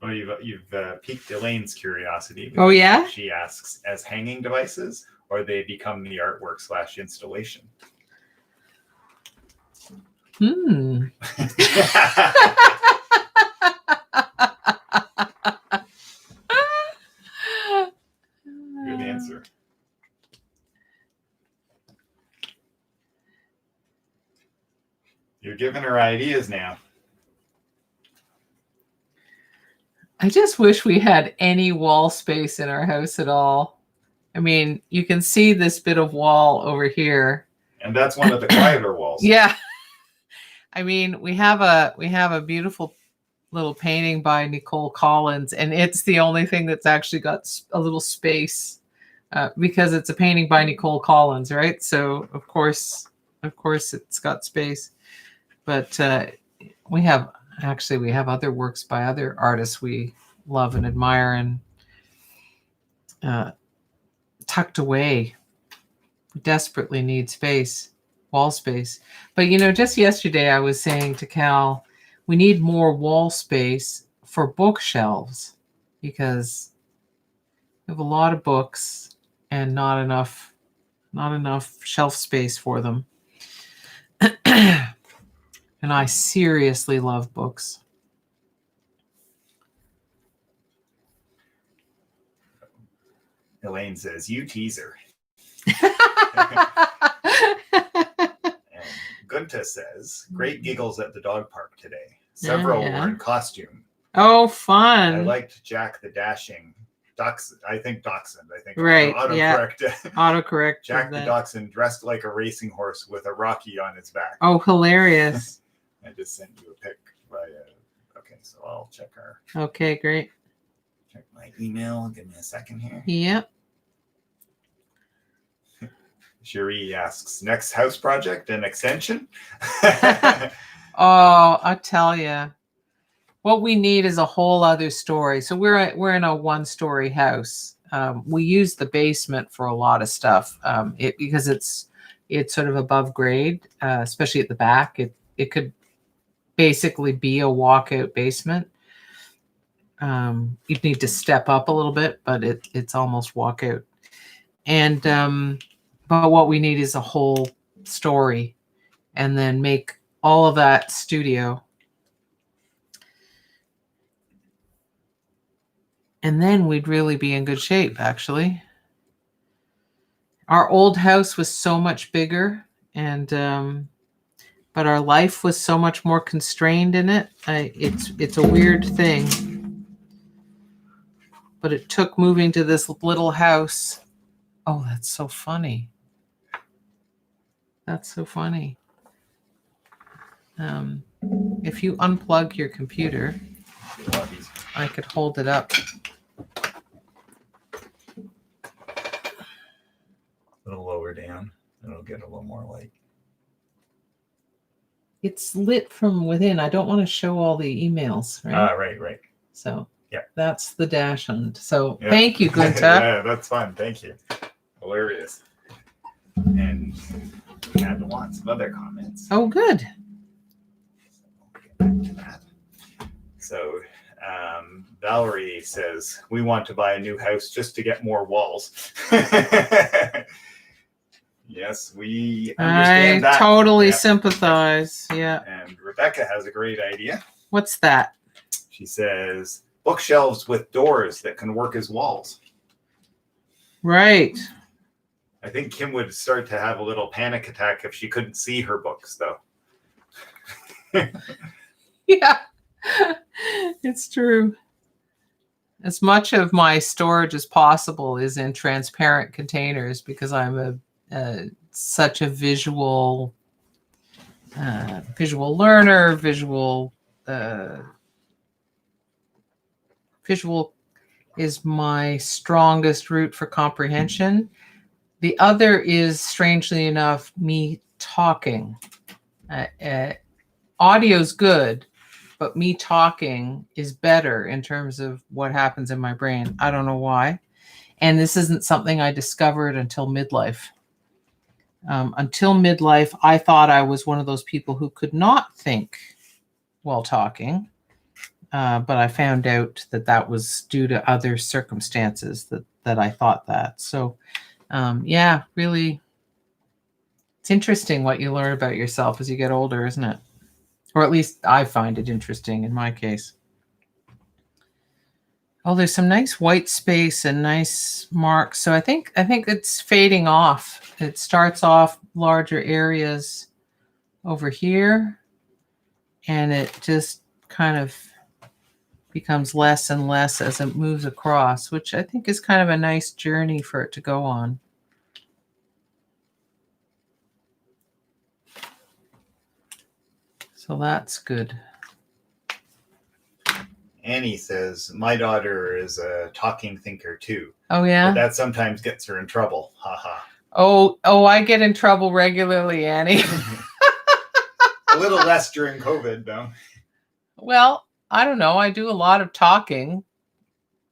Well, you've piqued Elaine's curiosity. Oh, yeah? She asks, as hanging devices or they become the artwork / installation. Hmm. Good answer. You're giving her ideas now. I just wish we had any wall space in our house at all. I mean, you can see this bit of wall over here. And that's one of the quieter walls. Yeah. I mean, we have a beautiful little painting by Nicole Collins, and it's the only thing that's actually got a little space because it's a painting by Nicole Collins, right? So of course it's got space. But we have other works by other artists we love and admire and tucked away. We desperately need space, wall space. But just yesterday I was saying to Kal, we need more wall space for bookshelves because we have a lot of books and not enough shelf space for them. And I seriously love books. Elaine says, "You teaser." And Gunta says, "Great giggles at the dog park today. Several were in costume. Oh, fun. I liked Jack the Dashing. Dachshund. Right. Autocorrect. Yeah. Autocorrect. Jack the Dachshund dressed like a racing horse with a Rocky on his back." Oh, hilarious. I just sent you a pic okay, so I'll check Okay, great. Check my email. Give me a second here. Yep. Cherie asks, "Next house project, an extension?" Oh, I tell you, what we need is a whole other story. So we're in a one-story house. We use the basement for a lot of stuff. Because it's sort of above grade, especially at the back. It could basically be a walkout basement. You'd need to step up a little bit, but it's almost walkout. And but what we need is a whole story, and then make all of that studio. And then we'd really be in good shape, actually. Our old house was so much bigger, and but our life was so much more constrained in it. It's a weird thing. But it took moving to this little house. Oh, that's so funny. That's so funny. If you unplug your computer, I could hold it up. A little lower down. It'll get a little more light. It's lit from within. I don't want to show all the emails, right? Right. So yeah, that's the Dachshund. So thank you, Gunta. Yeah, that's fun. Thank you. Hilarious. And we had lots of other comments. Oh, good. We'll get back to that. So Valerie says, "We want to buy a new house just to get more walls." Yes, we understand that. I totally sympathize. Yeah. And Rebecca has a great idea. What's that? She says, "Bookshelves with doors that can work as walls." Right. I think Kim would start to have a little panic attack if she couldn't see her books, though. Yeah, it's true. As much of my storage as possible is in transparent containers because I'm such a visual learner. Visual is my strongest route for comprehension. The other is, strangely enough, me talking. Audio's good, but me talking is better in terms of what happens in my brain. I don't know why. And this isn't something I discovered until midlife. Until midlife, I thought I was one of those people who could not think while talking. But I found out that was due to other circumstances that I thought that. So Yeah, really, it's interesting what you learn about yourself as you get older, isn't it? Or at least I find it interesting in my case. Oh, there's some nice white space and nice marks. So I think it's fading off. It starts off larger areas over here, and it just kind of becomes less and less as it moves across, which I think is kind of a nice journey for it to go on. So that's good. Annie says, my daughter is a talking thinker too. Oh, yeah? But that sometimes gets her in trouble. Haha. Oh, I get in trouble regularly, Annie. A little less during COVID, though. Well, I don't know. I do a lot of talking,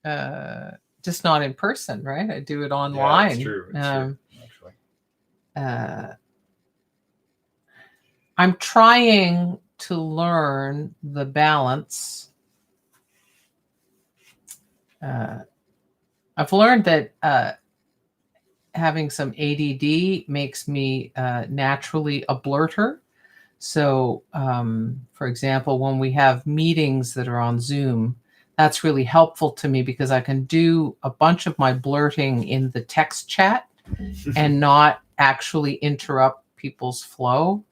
just not in person, right? I do it online. Yeah, that's true. It's true, actually. I'm trying to learn the balance. I've learned that having some ADD makes me naturally a blurter. So, for example, when we have meetings that are on Zoom, that's really helpful to me because I can do a bunch of my blurting in the text chat and not actually interrupt people's flow.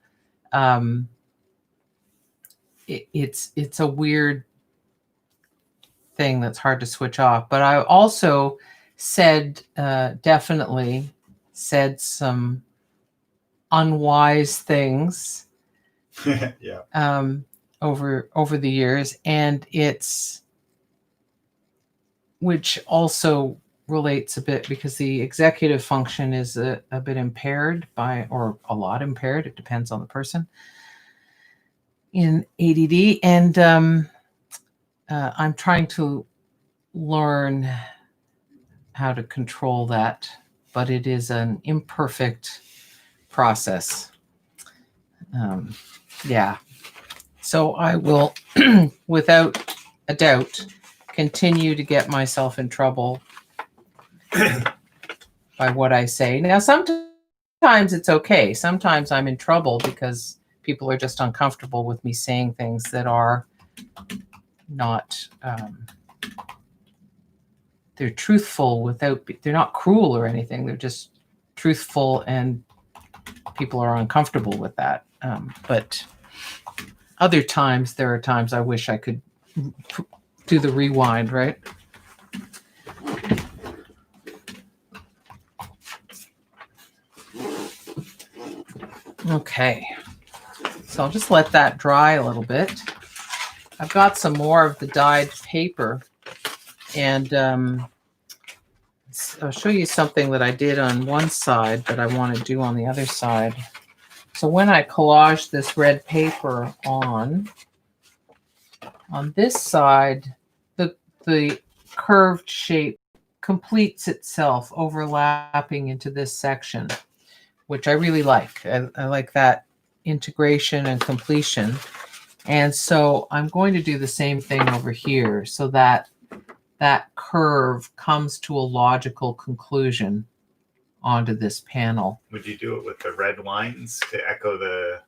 It's a weird thing that's hard to switch off. But I also definitely said some unwise things yeah. Over the years, and which also relates a bit because the executive function is a bit impaired or a lot impaired. It depends on the person in ADD, and I'm trying to learn how to control that, but it is an imperfect process. Yeah. So I will, without a doubt, continue to get myself in trouble by what I say. Now, sometimes it's okay. Sometimes I'm in trouble because people are just uncomfortable with me saying things that are not, they're truthful they're not cruel or anything. They're just truthful, and people are uncomfortable with that. But other times, there are times I wish I could do the rewind, right? Okay. So I'll just let that dry a little bit. I've got some more of the dyed paper, and I'll show you something that I did on one side that I want to do on the other side. So when I collage this red paper on this side, the curved shape completes itself, overlapping into this section, which I really like. I like that integration and completion. And so I'm going to do the same thing over here so that that curve comes to a logical conclusion onto this panel. Would you do it with the red lines to echo the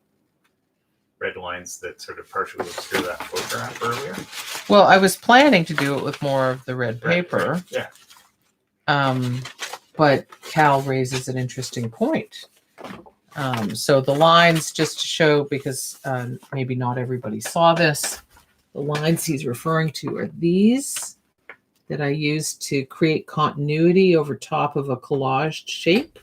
red lines that sort of partially obscure that photograph earlier? Well, I was planning to do it with more of the red paper. Right. Yeah. But Kal raises an interesting point. So the lines, just to show, because maybe not everybody saw this, the lines he's referring to are these that I used to create continuity over top of a collaged shape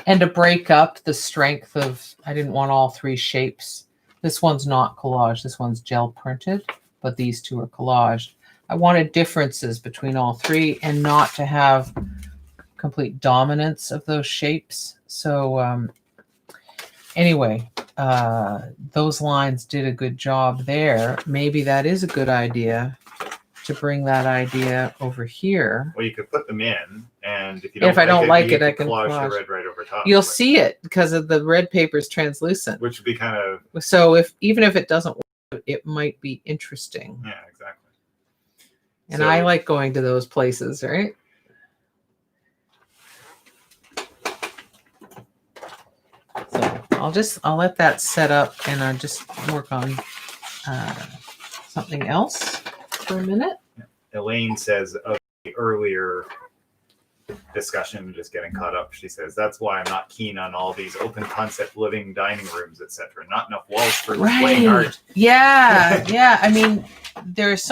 and to break up the strength of, I didn't want all three shapes. This one's not collaged, this one's gel printed, but these two are collaged. I wanted differences between all three and not to have complete dominance of those shapes. So anyway, those lines did a good job there. Maybe that is a good idea to bring that idea over here. Well, you could put them in, and if I don't like it, I can collage the red right over top. You'll see it because of the red paper is translucent, which would be kind of. So even if it doesn't work, it might be interesting. Yeah, exactly. And I like going to those places, right? I'll let that set up, and I'll just work on something else for a minute. Elaine says of the earlier discussion, just getting caught up, she says that's why I'm not keen on all these open concept living dining rooms, etc. Not enough walls for displaying art. Yeah. I mean, there's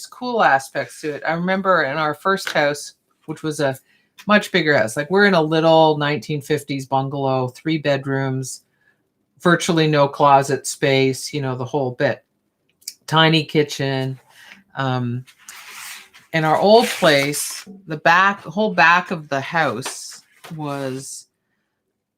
cool aspects to it. I remember in our first house, which was a much bigger house, like we're in a little 1950s bungalow, 3 bedrooms, virtually no closet space, the whole bit, tiny kitchen. In our old place, the whole back of the house was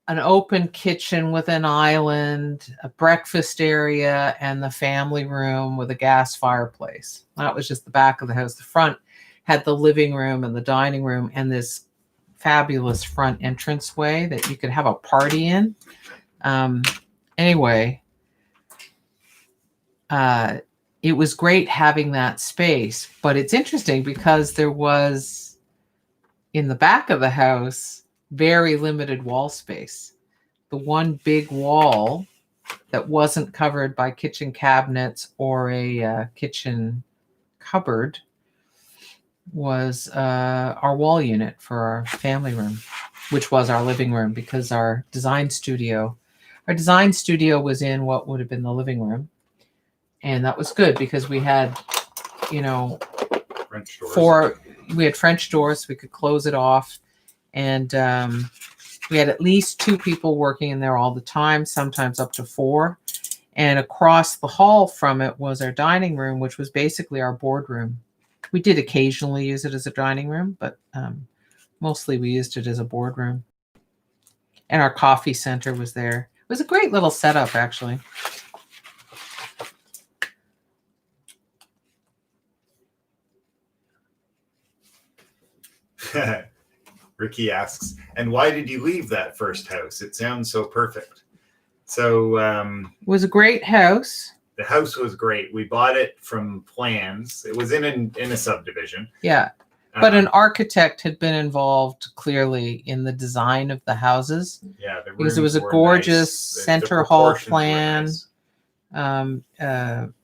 an open kitchen with an island, a breakfast area, and the family room with a gas fireplace. That was just the back of the house. The front had the living room and the dining room and this fabulous front entranceway that you could have a party in. Anyway, it was great having that space, but it's interesting because there was, in the back of the house, very limited wall space. The one big wall that wasn't covered by kitchen cabinets or a kitchen cupboard was our wall unit for our family room, which was our living room, because our design studio was in what would have been the living room. And that was good because we had, French doors. We had French doors, so we could close it off. And we had at least 2 people working in there all the time, sometimes up to 4. And across the hall from it was our dining room, which was basically our boardroom. We did occasionally use it as a dining room, but mostly we used it as a boardroom. And our coffee center was there. It was a great little setup, actually. Ricky asks, and why did you leave that first house? It sounds so perfect. So it was a great house. The house was great. We bought it from plans. It was in a subdivision. Yeah, but an architect had been involved clearly in the design of the houses. Yeah, because it was a gorgeous center hall plan,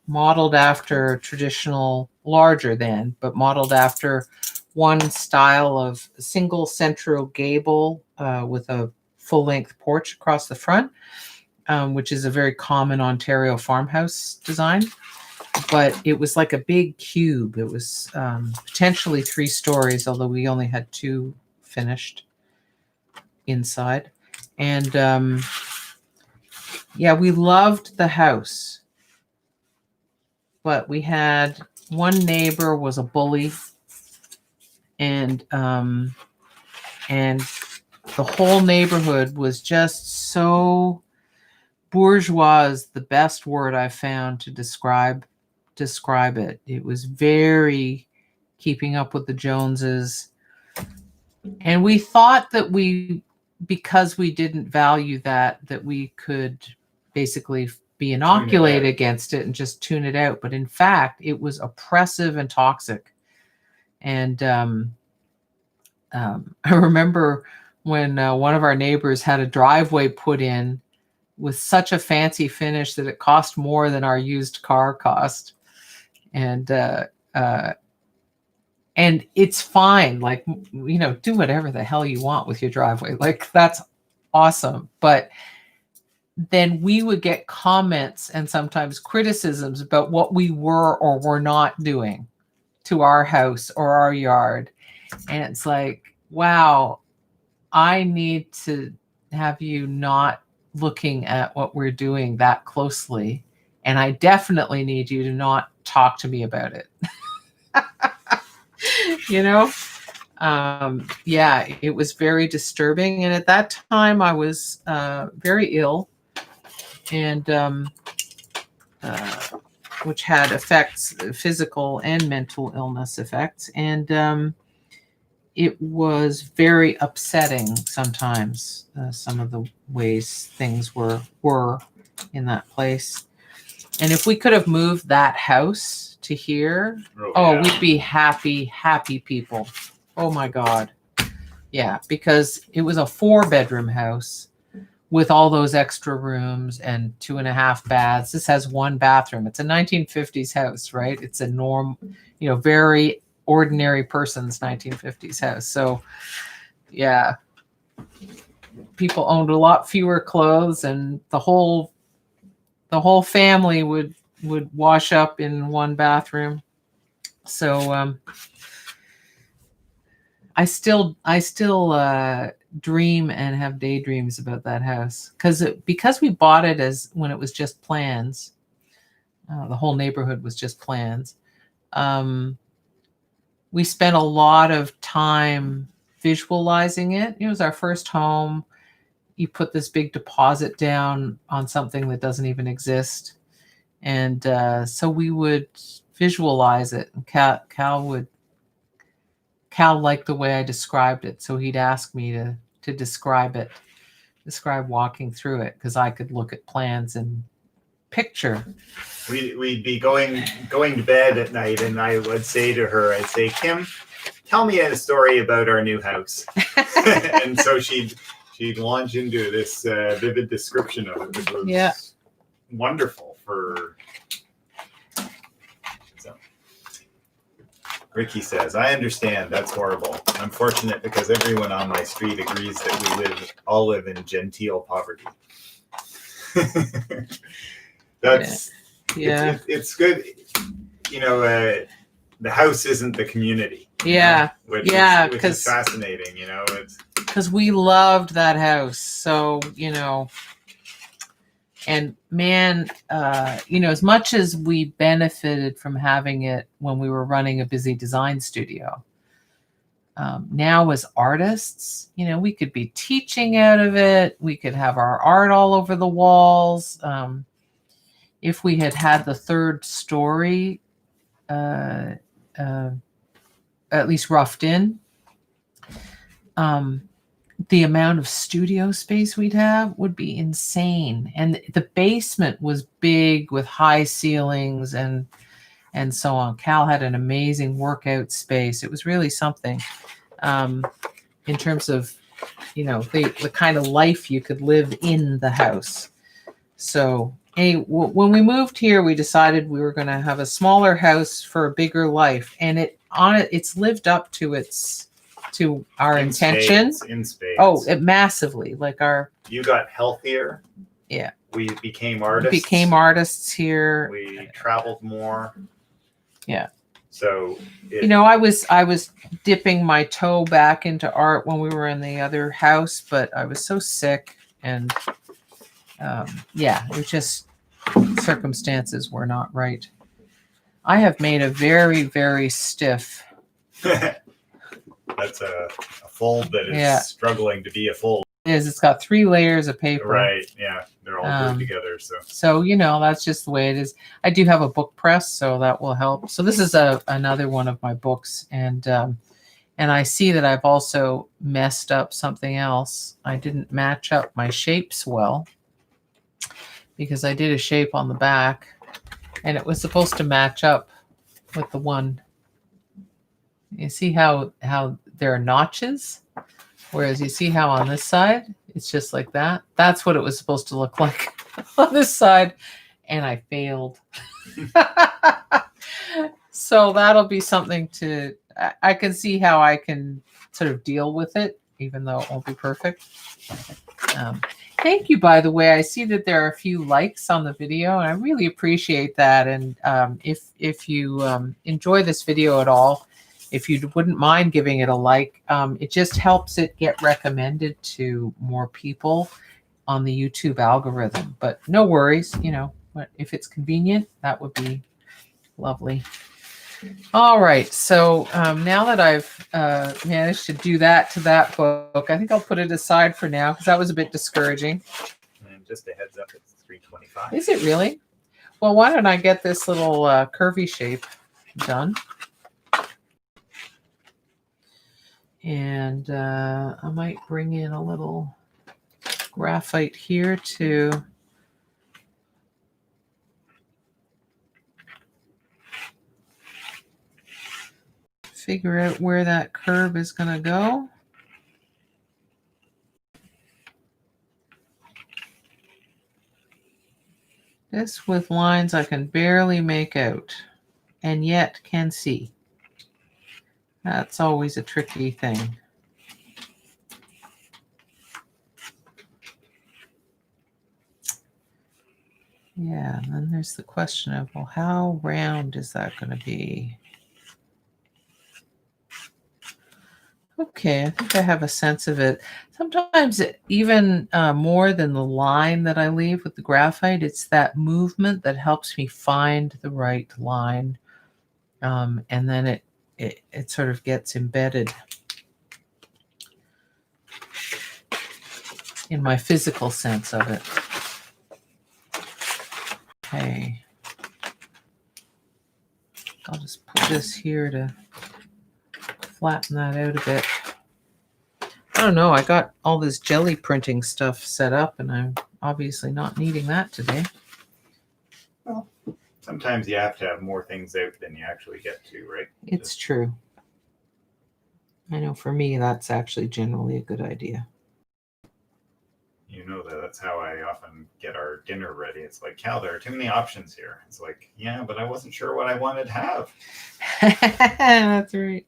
modeled after traditional, larger than, but modeled after one style of single central gable with a full-length porch across the front, which is a very common Ontario farmhouse design. But it was like a big cube. It was potentially 3 stories, although we only had 2 finished inside. And we loved the house. But we had one neighbor was a bully. And the whole neighborhood was just so bourgeois, is the best word I've found to describe it. It was very keeping up with the Joneses. And we thought that because we didn't value that we could basically be inoculated against it and just tune it out. But in fact, it was oppressive and toxic. And I remember when one of our neighbors had a driveway put in with such a fancy finish that it cost more than our used car cost. And it's fine. Like, do whatever the hell you want with your driveway. Like, that's awesome. But then we would get comments and sometimes criticisms about what we were or were not doing to our house or our yard. And it's like, wow, I need to have you not looking at what we're doing that closely. And I definitely need you to not talk to me about it. It was very disturbing. And at that time I was very ill, and which had effects, physical and mental illness effects. And it was very upsetting sometimes, some of the ways things were in that place. And if we could have moved that house to here, we'd be happy people. Oh my God. Yeah, because it was a 4-bedroom house with all those extra rooms and 2.5 baths. This has 1 bathroom. It's a 1950s house, right? It's a very ordinary person's 1950s house. So yeah, people owned a lot fewer clothes, and the whole family would wash up in 1 bathroom. So I still dream and have daydreams about that house because we bought it as when it was just plans. The whole neighborhood was just plans. We spent a lot of time visualizing it. It was our first home. You put this big deposit down on something that doesn't even exist. And so we would visualize it. And Kal liked the way I described it, so he'd ask me to describe walking through it, because I could look at plans and picture. We'd be going to bed at night, and I would say to her, I'd say, Kim, tell me a story about our new house. And so she'd launch into this vivid description of it, which was wonderful for. Ricky says, I understand. That's horrible. I'm fortunate because everyone on my street agrees that we all live in genteel poverty. That's it's good. The house isn't the community. Which is fascinating. It's because we loved that house. So and man, as much as we benefited from having it when we were running a busy design studio, now as artists, we could be teaching out of it. We could have our art all over the walls. If we had the 3rd story, at least roughed in, the amount of studio space we'd have would be insane. And the basement was big with high ceilings and so on. Kal had an amazing workout space. It was really something in terms of, the kind of life you could live in the house. So when we moved here, we decided we were going to have a smaller house for a bigger life. And it's lived up to our intention. In spades. Oh, it massively. You got healthier. Yeah. We became artists. Here. We traveled more. Yeah. So I was dipping my toe back into art when we were in the other house, but I was so sick, and it was just circumstances were not right. I have made a very, very stiff. That's a fold that is struggling to be a fold. It is. It's got 3 layers of paper. Right. Yeah. They're all glued together. So that's just the way it is. I do have a book press, so that will help. So this is another one of my books, and I see that I've also messed up something else. I didn't match up my shapes well, because I did a shape on the back, and it was supposed to match up with the one. You see how there are notches, whereas you see how on this side it's just like that. That's what it was supposed to look like on this side, and I failed. So that'll be something I can see how I can sort of deal with it, even though it won't be perfect. Thank you, by the way. I see that there are a few likes on the video, and I really appreciate that. And if you enjoy this video at all, if you wouldn't mind giving it a like, it just helps it get recommended to more people on the YouTube algorithm. But no worries, if it's convenient, that would be lovely. All right, so now that I've managed to do that to that book, I think I'll put it aside for now, because that was a bit discouraging. And just a heads up, it's 3:25. Is it really? Well, why don't I get this little curvy shape done? And I might bring in a little graphite here to figure out where that curve is going to go. This with lines I can barely make out and yet can see. That's always a tricky thing. Yeah, and then there's the question of, well, how round is that going to be? Okay, I think I have a sense of it. Sometimes even more than the line that I leave with the graphite, it's that movement that helps me find the right line. And then it sort of gets embedded in my physical sense of it. Okay. I'll just put this here to flatten that out a bit. I don't know. I got all this jelly printing stuff set up, and I'm obviously not needing that today. Well, sometimes you have to have more things out than you actually get to, right? It's true. I know for me, that's actually generally a good idea. You know that's how I often get our dinner ready. It's like, Cal, there are too many options here. It's like, yeah, but I wasn't sure what I wanted to have. That's right.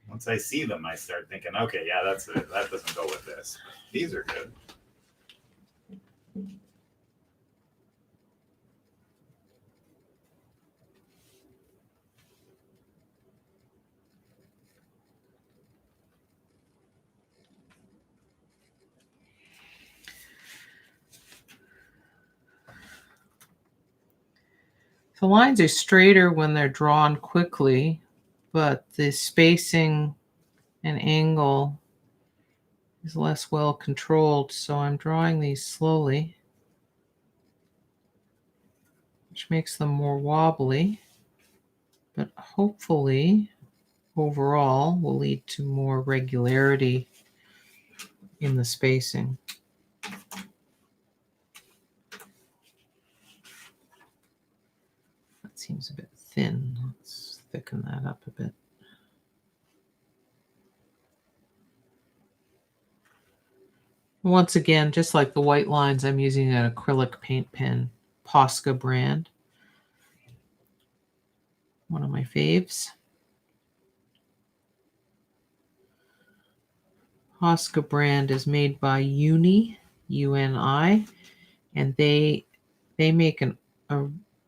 Once I see them, I start thinking, okay, yeah, that's it. That doesn't go with this. These are good. The lines are straighter when they're drawn quickly, but the spacing and angle is less well controlled, so I'm drawing these slowly, which makes them more wobbly, but hopefully overall will lead to more regularity in the spacing. That seems a bit thin. Let's thicken that up a bit. Once again, just like the white lines, I'm using an acrylic paint pen, Posca brand. One of my faves. Posca brand is made by Uni, U-N-I, and they make a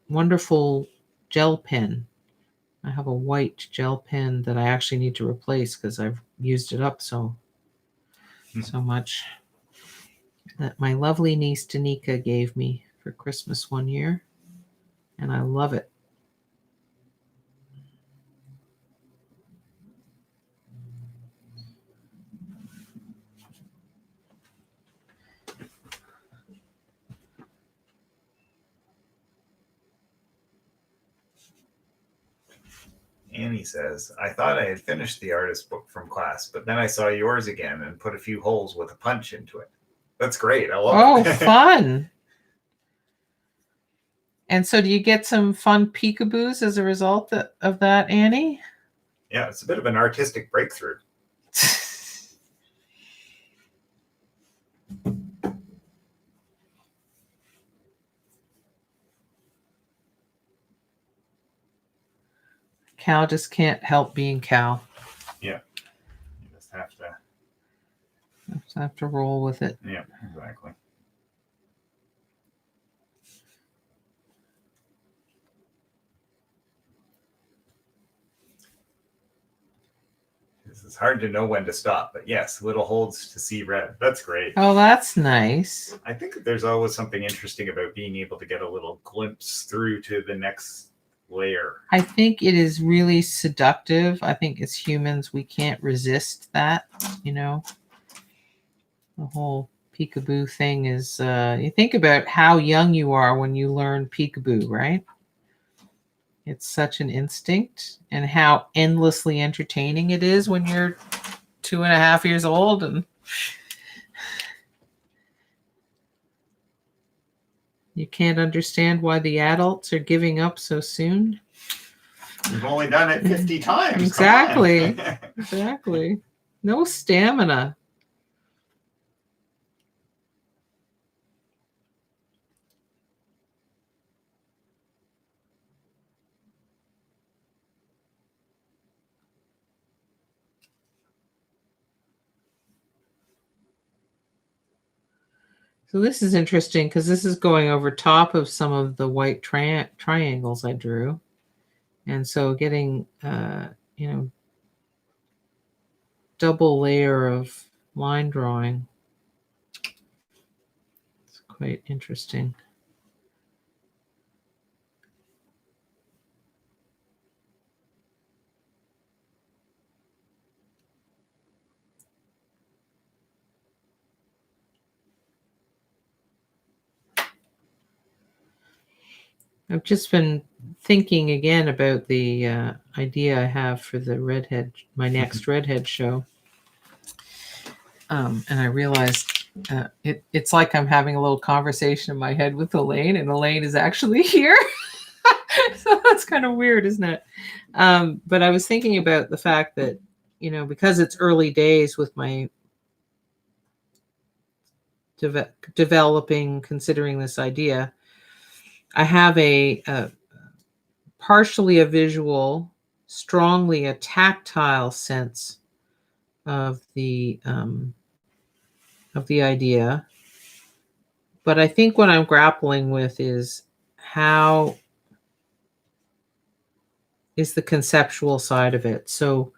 wonderful gel pen. I have a white gel pen that I actually need to replace because I've used it up so much. That my lovely niece Danica gave me for Christmas one year, and I love it. Annie says, I thought I had finished the artist book from class, but then I saw yours again and put a few holes with a punch into it. That's great. I love it. Oh, fun. And so do you get some fun peekaboos as a result of that, Annie? Yeah, it's a bit of an artistic breakthrough. Cal just can't help being Cal. Yeah. You just have to roll with it. Yeah, exactly. It's hard to know when to stop, but yes, little holds to see red. That's great. Oh, that's nice. I think that there's always something interesting about being able to get a little glimpse through to the next layer. I think it is really seductive. I think as humans, we can't resist that, you know. The whole peekaboo thing is, you think about how young you are when you learn peekaboo, right? It's such an instinct, and how endlessly entertaining it is when you're 2.5 years old and you can't understand why the adults are giving up so soon. You've only done it 50 times. Exactly. Exactly. No stamina. So this is interesting because this is going over top of some of the white triangles I drew. And so getting, you know, double layer of line drawing. It's quite interesting. I've just been thinking again about the idea I have for the redhead, my next redhead show. And I realized it's like I'm having a little conversation in my head with Elaine, and Elaine is actually here. So that's kind of weird, isn't it? But I was thinking about the fact that, you know, because it's early days with my developing, considering this idea, I have a partially a visual, strongly a tactile sense of the idea. But I think what I'm grappling with is how is the conceptual side of it. So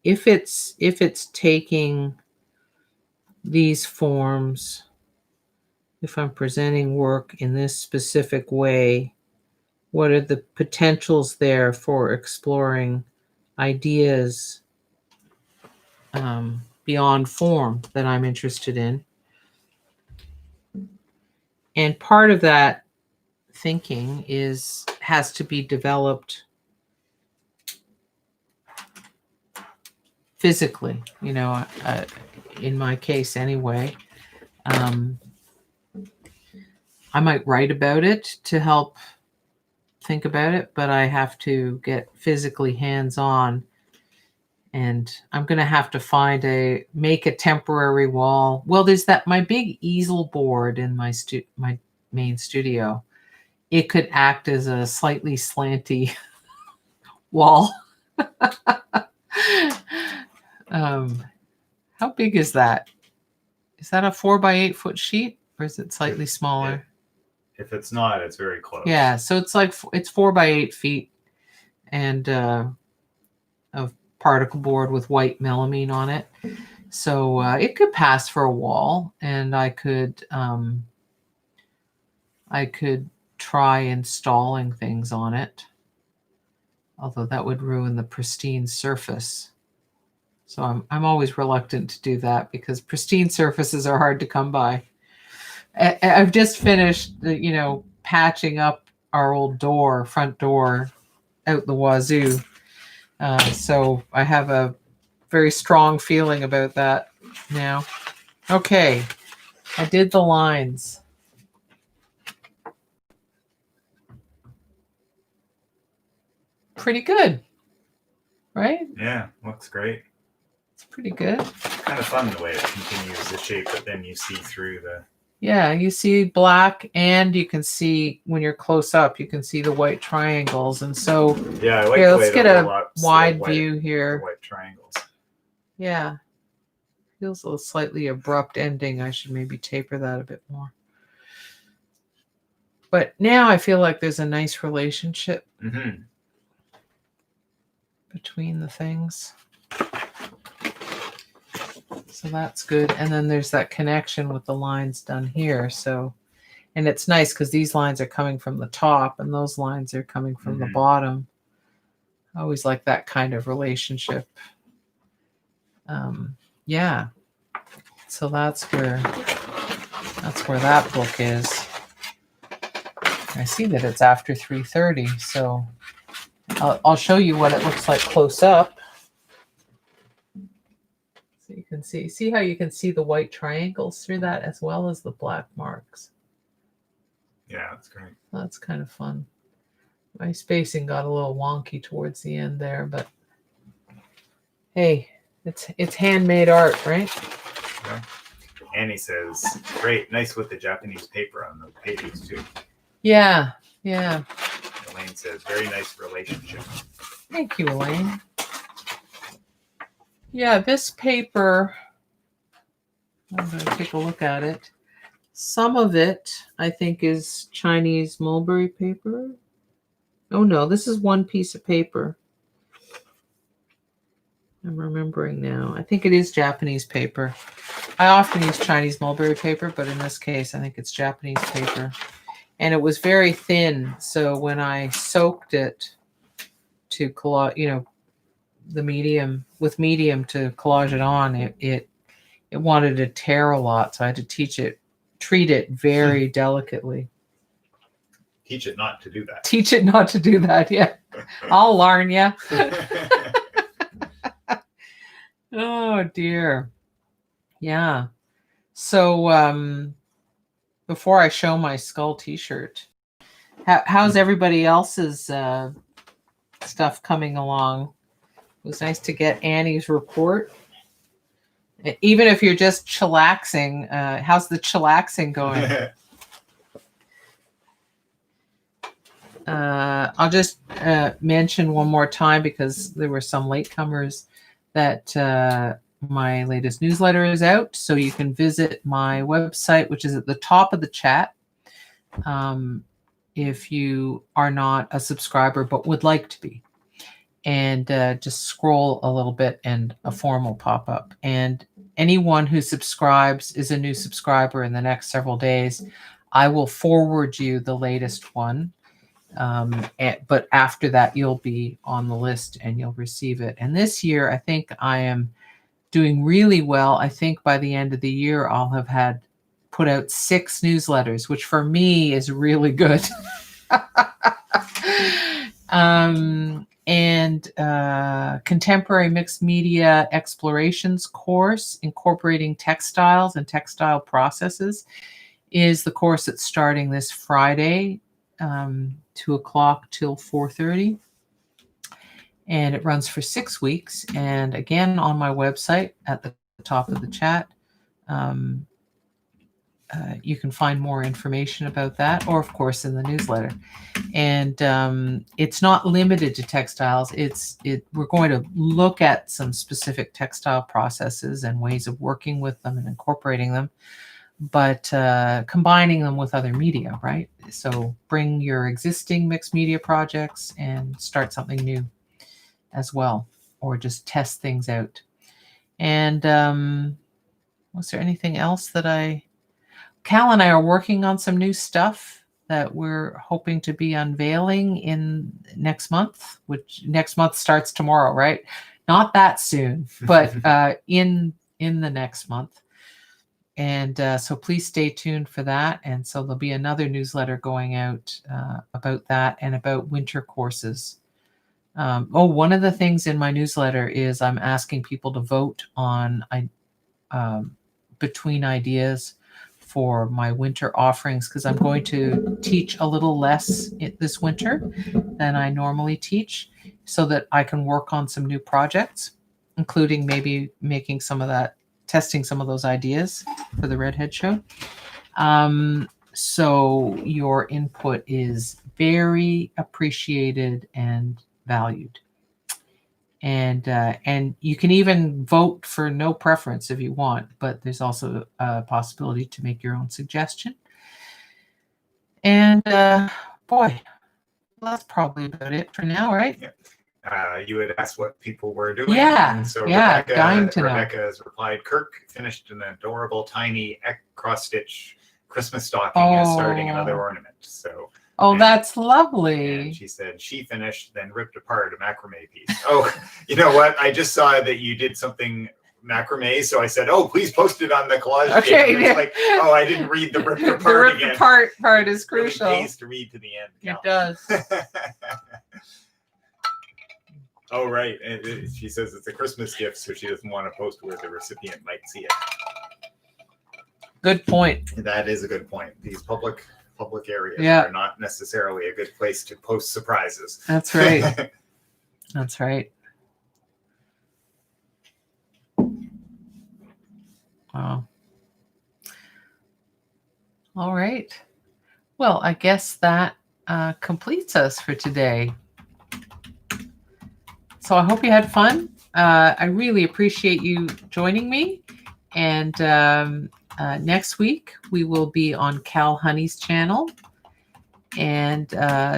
if it's taking these forms, if I'm presenting work in this specific way, what are the potentials there for exploring ideas beyond form that I'm interested in? And part of that thinking has to be developed physically, you know, in my case anyway. I might write about it to help think about it, but I have to get physically hands-on, and I'm going to have to make a temporary wall. Well, there's my big easel board in my main studio. It could act as a slightly slanty wall. How big is that? Is that a 4x8 foot sheet, or is it slightly smaller? If it's not, it's very close. Yeah, so it's 4x8 feet, and of particle board with white melamine on it. So it could pass for a wall, and I could try installing things on it, although that would ruin the pristine surface. So I'm always reluctant to do that because pristine surfaces are hard to come by. I've just finished, you know, patching up our old front door out the wazoo. So I have a very strong feeling about that now. Okay, I did the lines. Pretty good, right? Yeah, looks great. It's pretty good. It's kind of fun the way it continues the shape, but then you see through the... Yeah, you see black, and you can see, when you're close up, you can see the white triangles. And so, yeah, I like here, the let's way get a wide white view here. White triangles. Yeah, feels a little slightly abrupt ending. I should maybe taper that a bit more. But now I feel like there's a nice relationship between the things. So that's good. And then there's that connection with the lines done here. So, and it's nice because these lines are coming from the top and those lines are coming from the bottom. I always like that kind of relationship. Yeah. So that's where that book is. I see that it's after 3:30, so I'll show you what it looks like close up. So you can see how you can see the white triangles through that as well as the black marks. Yeah, that's great. That's kind of fun. My spacing got a little wonky towards the end there, but hey, it's handmade art, right? Yeah. Annie says, great, nice with the Japanese paper on the pages too. Yeah, yeah. Elaine says, very nice relationship. Thank you, Elaine. Yeah, this paper, I'm going to take a look at it. Some of it, I think, is Chinese mulberry paper. Oh, no, this is one piece of paper. I'm remembering now. I think it is Japanese paper. I often use Chinese mulberry paper, but in this case, I think it's Japanese paper. And it was very thin, so when I soaked it to collage, the medium to collage it on, it wanted to tear a lot, so I had to treat it very delicately. Teach it not to do that. Teach it not to do that, yeah. I'll learn you. Oh, dear. Yeah. So before I show my skull t-shirt, how's everybody else's stuff coming along? It was nice to get Annie's report. Even if you're just chillaxing, how's the chillaxing going? I'll just mention one more time, because there were some latecomers, that my latest newsletter is out. So you can visit my website, which is at the top of the chat. If you are not a subscriber but would like to be. And just scroll a little bit and a form will pop up. And anyone who subscribes is a new subscriber in the next several days. I will forward you the latest one. But after that, you'll be on the list and you'll receive it. And this year, I think I am doing really well. I think by the end of the year, I'll have put out 6 newsletters, which for me is really good. Contemporary Mixed Media Explorations course, incorporating textiles and textile processes, is the course that's starting this Friday, 2 o'clock till 4:30. And it runs for 6 weeks. And again, on my website at the top of the chat, you can find more information about that, or of course in the newsletter. And it's not limited to textiles. We're going to look at some specific textile processes and ways of working with them and incorporating them, but combining them with other media, right? So bring your existing mixed media projects and start something new as well, or just test things out. And was there anything else that Kal and I are working on some new stuff that we're hoping to be unveiling in next month, which next month starts tomorrow, right? Not that soon, but in the next month. And so please stay tuned for that. And so there'll be another newsletter going out about that and about winter courses. One of the things in my newsletter is I'm asking people to vote on between ideas for my winter offerings, because I'm going to teach a little less this winter than I normally teach, so that I can work on some new projects, including maybe testing some of those ideas for the Redhead Show. So your input is very appreciated and valued. And you can even vote for no preference if you want, but there's also a possibility to make your own suggestion. And boy, that's probably about it for now, right? Yeah. You had asked what people were doing. Yeah, and so yeah, dying to know. Rebecca has replied, Kirk finished an adorable tiny cross-stitch Christmas stocking as starting another ornament. So. That's lovely. And she said she finished, then ripped apart a macrame piece. Oh, you know what? I just saw that you did something macrame, so I said, "Oh, please post it on the collage." Okay. It's like, oh, I didn't read the ripped apart. The ripped again. apart part is crucial. Really pays to read to the end. It does. Oh, right. And she says it's a Christmas gift, so she doesn't want to post where the recipient might see it. Good point. That is a good point. These public areas are not necessarily a good place to post surprises. That's right. That's right. Wow. All right. Well, I guess that completes us for today. So I hope you had fun. I really appreciate you joining me. And next week, we will be on Kal Honey's channel and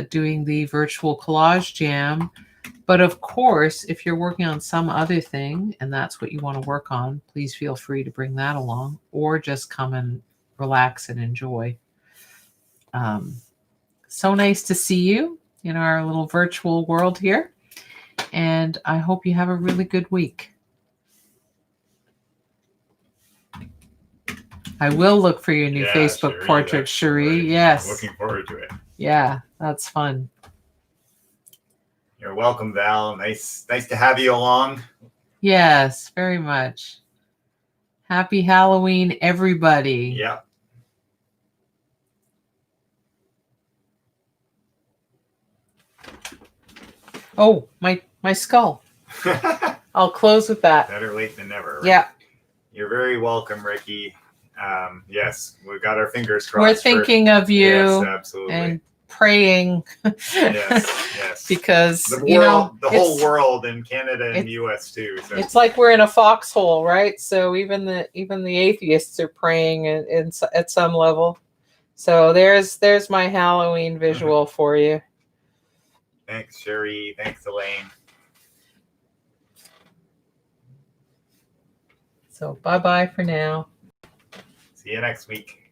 doing the Virtual Collage Jam. But of course, if you're working on some other thing and that's what you want to work on, please feel free to bring that along or just come and relax and enjoy. So nice to see you in our little virtual world here. And I hope you have a really good week. I will look for your new Facebook Cherie, portrait, Cherie. Yes. I'm looking forward to it. Yeah, that's fun. You're welcome, Val. Nice to have you along. Yes, very much. Happy Halloween, everybody. Yeah. Oh, my skull. I'll close with that. Better late than never. Right? Yeah. You're very welcome, Ricky. Yes, we've got our fingers crossed. We're thinking of you. Yes, absolutely. And praying. Yes. Because the world, you know, the whole world in Canada and the US too. So. It's like we're in a foxhole, right? So even the atheists are praying at some level. So there's my Halloween visual for you. Thanks, Cherie. Thanks, Elaine. So bye-bye for now. See you next week.